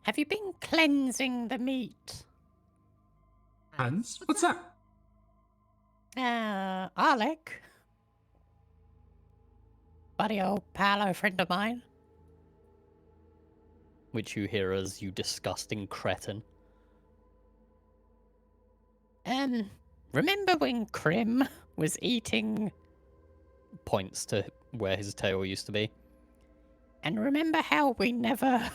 Have you been cleansing the meat? Hands? What's that? Alec. Buddy old pal, friend of mine. Which you hear as you disgusting cretin. Remember when Krim was eating... Points to where his tail used to be. And remember how we never,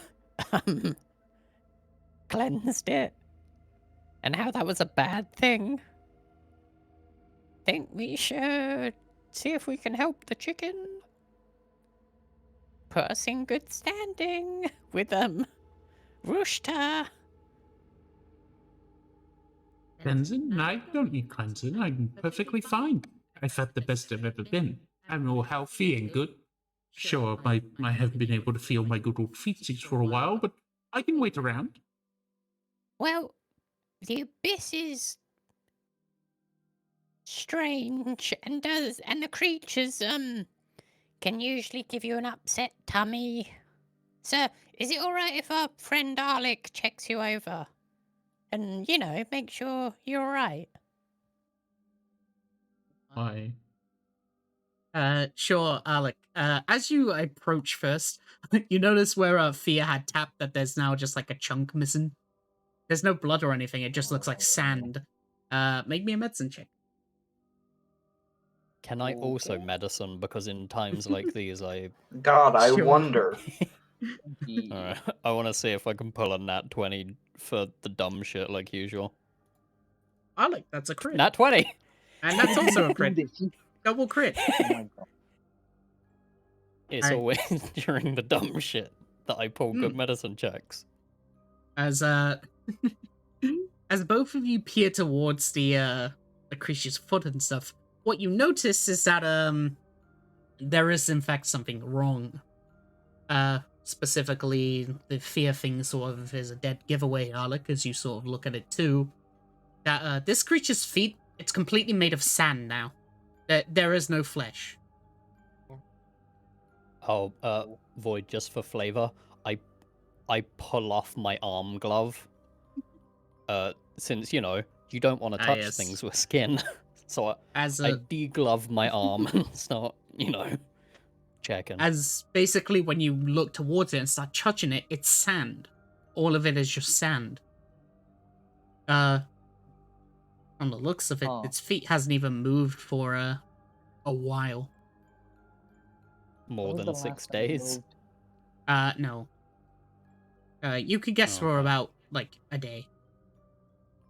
cleansed it? And how that was a bad thing? Think we should see if we can help the chicken? Put us in good standing with, Rushta. Cleansing? I don't need cleansing. I'm perfectly fine. I've had the best I've ever been. I'm all healthy and good. Sure, I haven't been able to feel my good old feetsies for a while, but I can wait around. Well, the abyss is strange and the creatures, can usually give you an upset tummy. Sir, is it alright if our friend Alec checks you over? And, make sure you're alright. Why? Sure, Alec. As you approach first, you notice where Fia had tapped that there's now just like a chunk missing. There's no blood or anything, it just looks like sand. Make me a medicine check. Can I also medicine? Because in times like these, God, I Sure. wonder. Alright, I want to see if I can pull a nat 20 for the dumb shit like usual. Alec, that's a crit. Nat 20! And that's also a crit. Double crit. Oh my god. It's always during the dumb shit that I pull good medicine checks. As as both of you peer towards the creature's foot and stuff, what you notice is that there is in fact something wrong. Specifically, the fear thing sort of is a dead giveaway, Alec, as you sort of look at it too. That this creature's feet, it's completely made of sand now. There is no flesh. Oh, Void, just for flavor, I pull off my arm glove. Since, you don't want to touch yes. things with skin. So I deglove my arm and start, checking. As basically when you look towards it and start touching it, it's sand. All of it is just sand. On the looks of it, its feet hasn't even moved for a while. More than 6 days? No. You could guess for about, like, a day.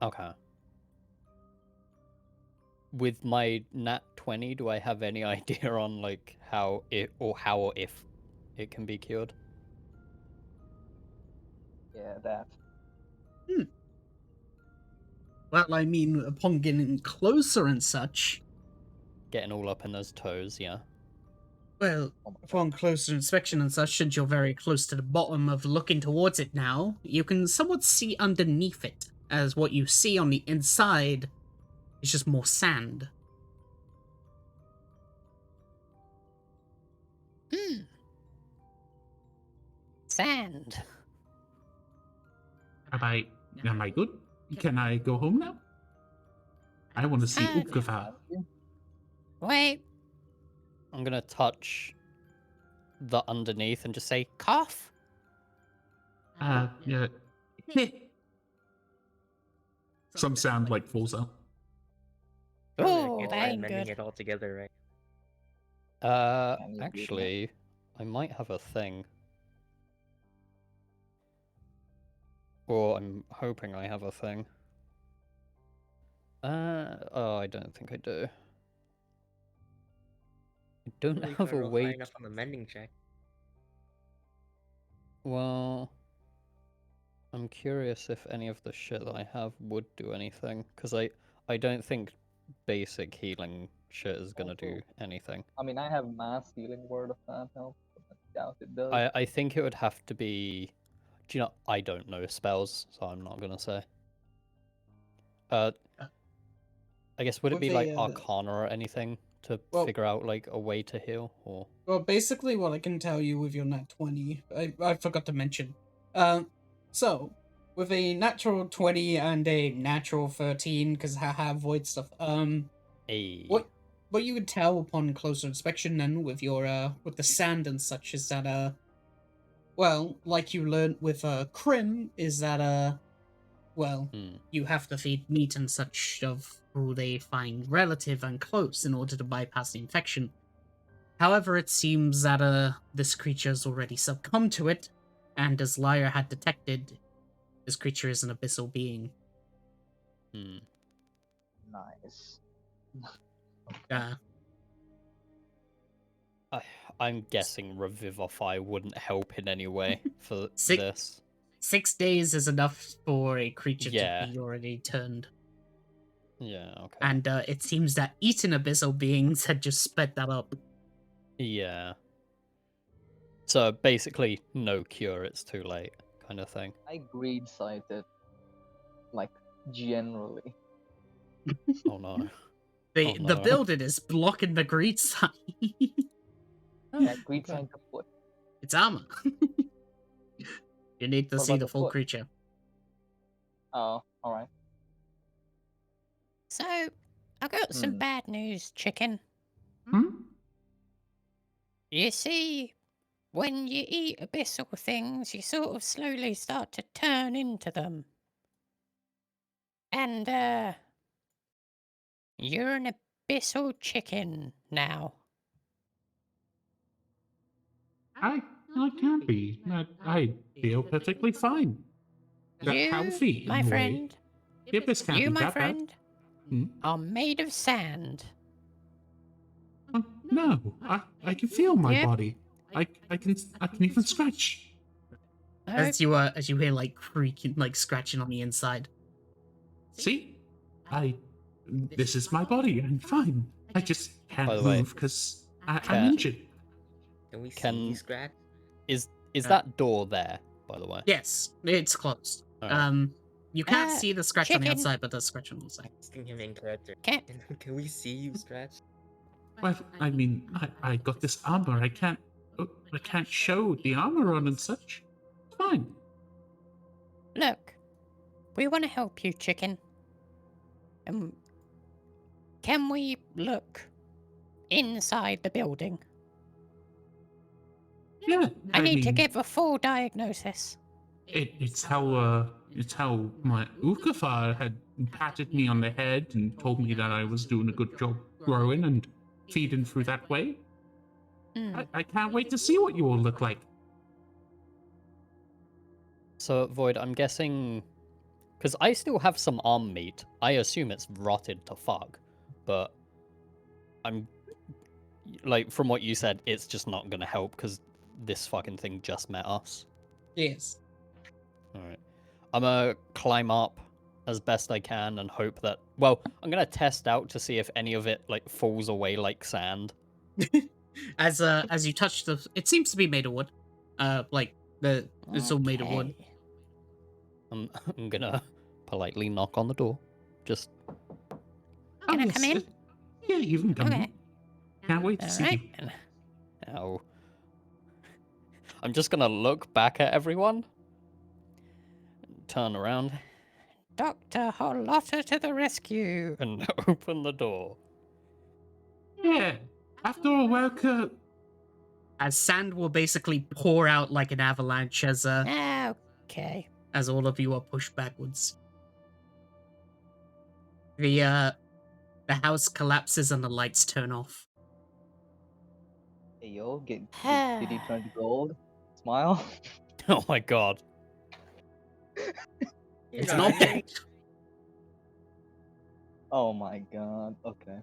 Okay. With my nat 20, do I have any idea on, like, how or if it can be cured? Yeah, that. Well, I mean, upon getting closer and such... Getting all up in those toes, yeah. Well, upon closer inspection and such, since you're very close to the bottom of looking towards it now, you can somewhat see underneath it, as what you see on the inside is just more sand. Sand. Am I good? Can I go home now? I want to see Ukava. Wait. I'm gonna touch the underneath and just say, cough? Yeah. Some sound, like, falls out. Oh, It's that by ain't mending good. it all together, right? Can you do that? Actually, I might have a thing. Or I'm hoping I have a thing. Oh, I don't think I do. I don't Well, you have can a roll high way. enough on the mending check. Well, I'm curious if any of the shit that I have would do anything, because I don't think basic healing shit is gonna do Also, anything. I mean, I have mass healing word of that help, but I doubt it does. I think it would have to be. Do you know? I don't know spells, so I'm not gonna say. I guess would it With be like a, Arcana or anything to well- figure out like a way to heal, or? Well, basically, what I can tell you with your nat 20, I forgot to mention. So, with a natural 20 and a natural 13, because haha, void stuff, Hey. what you would tell upon closer inspection then with your, with the sand and such is that, well, like you learned with, Crim, is that, well, you have to feed meat and such of who they find relative and close in order to bypass the infection. However, it seems that this creature's already succumbed to it, and as Lyra had detected, this creature is an abyssal being. Nice. I'm guessing Revivify wouldn't help in any way for Six- this. 6 days is enough for a creature Yeah. to be already turned. Yeah, okay. And it seems that eating abyssal beings had just sped that up. Yeah. So basically, no cure, it's too late, kind of thing. I greed sighted, like, generally. Oh no. The Oh, the no. building is blocking the greed sight. Yeah, greed sight the foot. It's armor. You need to What see about the the full foot? creature. Oh, alright. So, I got some bad news, chicken. You see, when you eat abyssal things, you sort of slowly start to turn into them. And, you're an abyssal chicken now. I can't be. I feel perfectly fine. You, Healthy in my a way. friend, Yep, this can't you, be my that bad. friend, are made of sand. No, I can feel my Yep. body. I can even scratch. As you hear like creaking, like scratching on the inside. See, this is my body. I'm fine. I just By can't the way, move because I'm Cat- injured. Can we see Can you scratch? is that door there? By the way. Yes, it's closed. Alright. You can't see the scratch on the chicken. outside, but there's scratch on the inside. Asking him in character. Cat. Can we see you scratch? Well, I mean, I got this armor. I can't show the armor on and such. It's fine. Look, we want to help you, chicken. Can we look inside the building? Yeah, I need to mean, give a full diagnosis. It's how my Ukafar had patted me on the head and told me that I was doing a good job growing and feeding through that way. I can't wait to see what you all look like. So Void, I'm guessing, because I still have some arm meat. I assume it's rotted to fuck, but I'm like, from what you said, it's just not gonna help because this fucking thing just met us. Yes. Alright. I'm gonna climb up as best I can and hope that... Well, I'm gonna test out to see if any of it, like, falls away like sand. As you touch the... It seems to be made of wood. It's all made of wood. I'm gonna politely knock on the door. Just... Can I come in? Yeah, you can come Okay. in. Can't wait to see you. Alright. Ow. I'm just gonna look back at everyone. Turn around. Dr. Holotta to the rescue. And open the door. Yeah. After a while, As sand will basically pour out like an avalanche as Okay. as all of you are pushed backwards. The house collapses and the lights turn off. Hey yo, did he turn to gold? Smile. Oh my god. It's an object. Oh my god. Okay.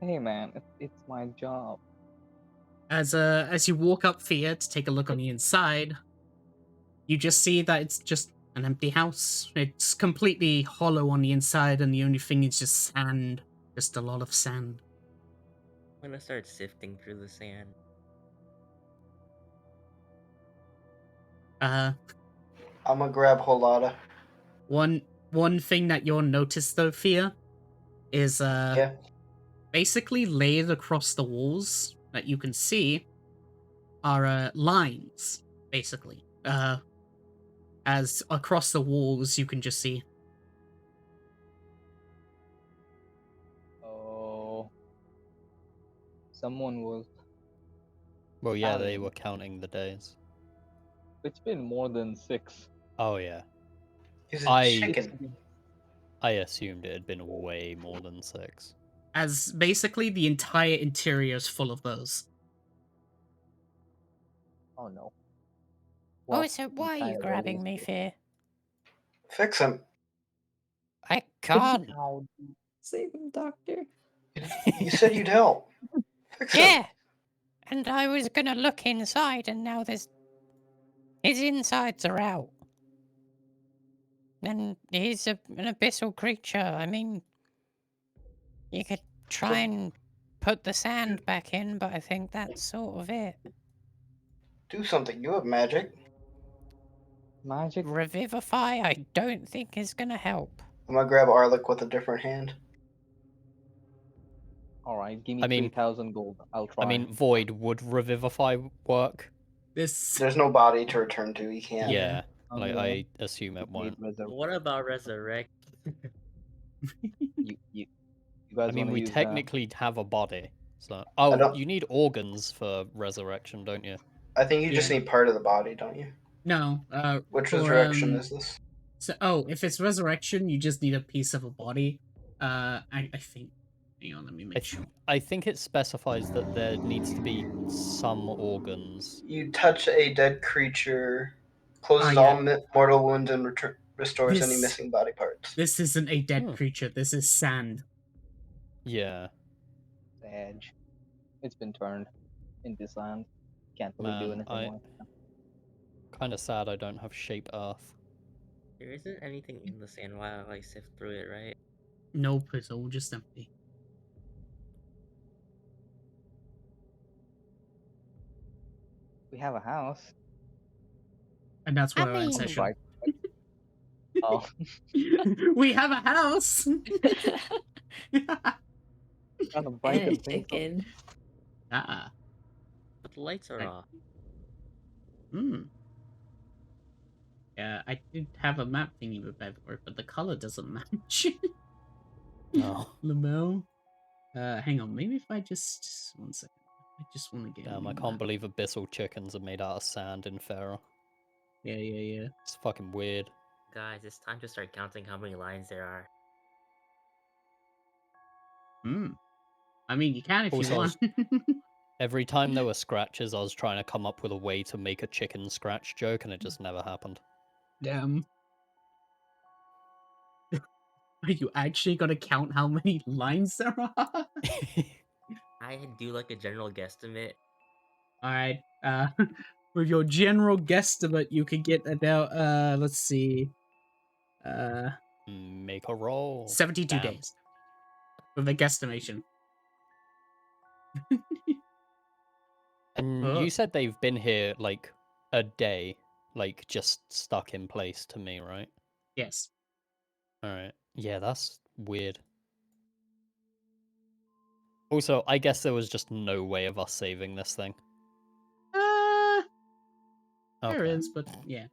Hey man, it's my job. As you walk up Fia to take a look on the inside, you just see that it's just an empty house. It's completely hollow on the inside, and the only thing is just sand. Just a lot of sand. I'm gonna start sifting through the sand. I'm gonna grab Holada. One thing that you'll notice though, Fia, is basically laid across the walls that you can see are lines, basically. As across the walls you can just see. Oh. Someone was. Well, yeah, they counting. were counting the days. It's been more than 6. Oh yeah. He's a chicken. I assumed it had been way more than 6. As basically the entire interior is full of those. Oh no. Oh, so why are you grabbing me, Fear? Fix him. I can't. Save him, doctor. You said you'd help. Fix him. Yeah. And I was gonna look inside, and now his insides are out. And he's an abyssal creature. I mean, you could try and put the sand back in, but I think that's sort of it. Do something. You have magic. Magic? Revivify, I don't think is gonna help. I'm gonna grab Arlic with a different hand. Alright, give me I mean- 3,000 gold. I'll try. I mean, Void would Revivify work? There's no body to return to. You can't. Yeah. Oh, Like, yeah. I assume it won't. What about resurrect? You guys I mean, wanna we use technically have a body. So, I oh, don't- you need organs for resurrection, don't you? I think you just Yeah. need part of the body, don't you? No, Which for, resurrection is this? So, if it's resurrection, you just need a piece of a body. I think. Hang on, let me make sure. I think it specifies that there needs to be some organs. You touch a dead creature, closes yeah. all mortal wounds, and restores any This- missing body parts. This isn't a dead creature. This is sand. Yeah. Edge. It's been turned into sand. Can't really do Man, anything more. kind of sad I don't have shape earth. There isn't anything in the sand while I sift through it, right? Nope, it's all just empty. We have a house. And that's why I we're in mean- session. Right. Oh. We have a house! Trying to bite And a them things. chicken. But the lights are off. Yeah, I did have a map thingy with Bedward, but the color doesn't match. No. Lamel. Hang on, maybe if I just... One second. I just want to get... Damn, a I new can't map. believe abyssal chickens are made out of sand in Ferra. Yeah. It's fucking weird. Guys, it's time to start counting how many lines there are. I mean, you can if Also, you want. Every time there were scratches, I was trying to come up with a way to make a chicken scratch joke, and it just never happened. Damn. Are you actually gonna count how many lines there are? I do like a general guesstimate. Alright, with your general guesstimate, you could get about, let's see, Make a roll. 72 Damn. days. With a guesstimation. And you said they've been here, like, a day, like, just stuck in place to me, right? Yes. Alright. Yeah, that's weird. Also, I guess there was just no way of us saving this thing. There is, but yeah.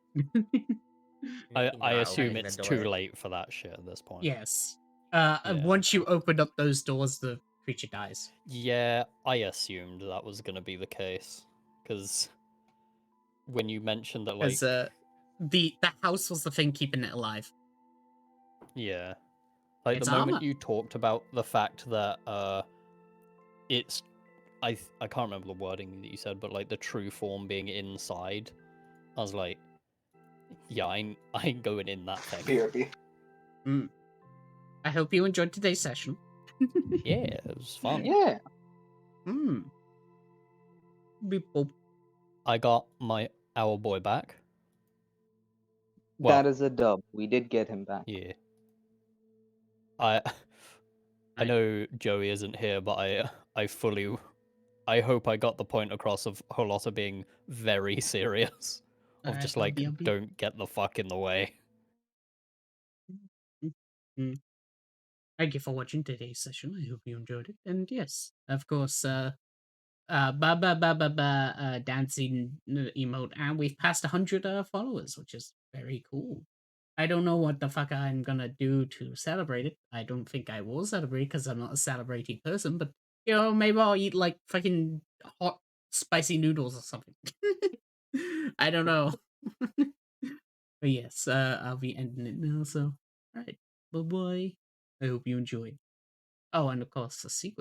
I assume it's too late for that shit at this point. Yes. Once you open up those doors, the creature dies. Yeah, I assumed that was gonna be the case. Because when you mentioned that, like... Because the house was the thing keeping it alive. Yeah. Like, It's the moment armor. you talked about the fact that it's I can't remember the wording that you said, but like the true form being inside, I was like, yeah, I ain't going in that thing. BRB. I hope you enjoyed today's session. Yeah, it was fun. Yeah. Beep boop. I got my owl boy back. That is a dub. We did get him back. Yeah. I know Joey isn't here, but I hope I got the point across of Holota being very serious. Of Alright, just like, LBLB. don't get the fuck in the way. Thank you for watching today's session. I hope you enjoyed it. And yes, of course, dancing emote, and we've passed 100 followers, which is very cool. I don't know what the fuck I'm gonna do to celebrate it. I don't think I will celebrate because I'm not a celebrating person, but you know, maybe I'll eat like fucking hot spicy noodles or something. I don't know. But yes, I'll be ending it now, so alright. Bye bye. I hope you enjoyed. Oh, and of course, the sequel.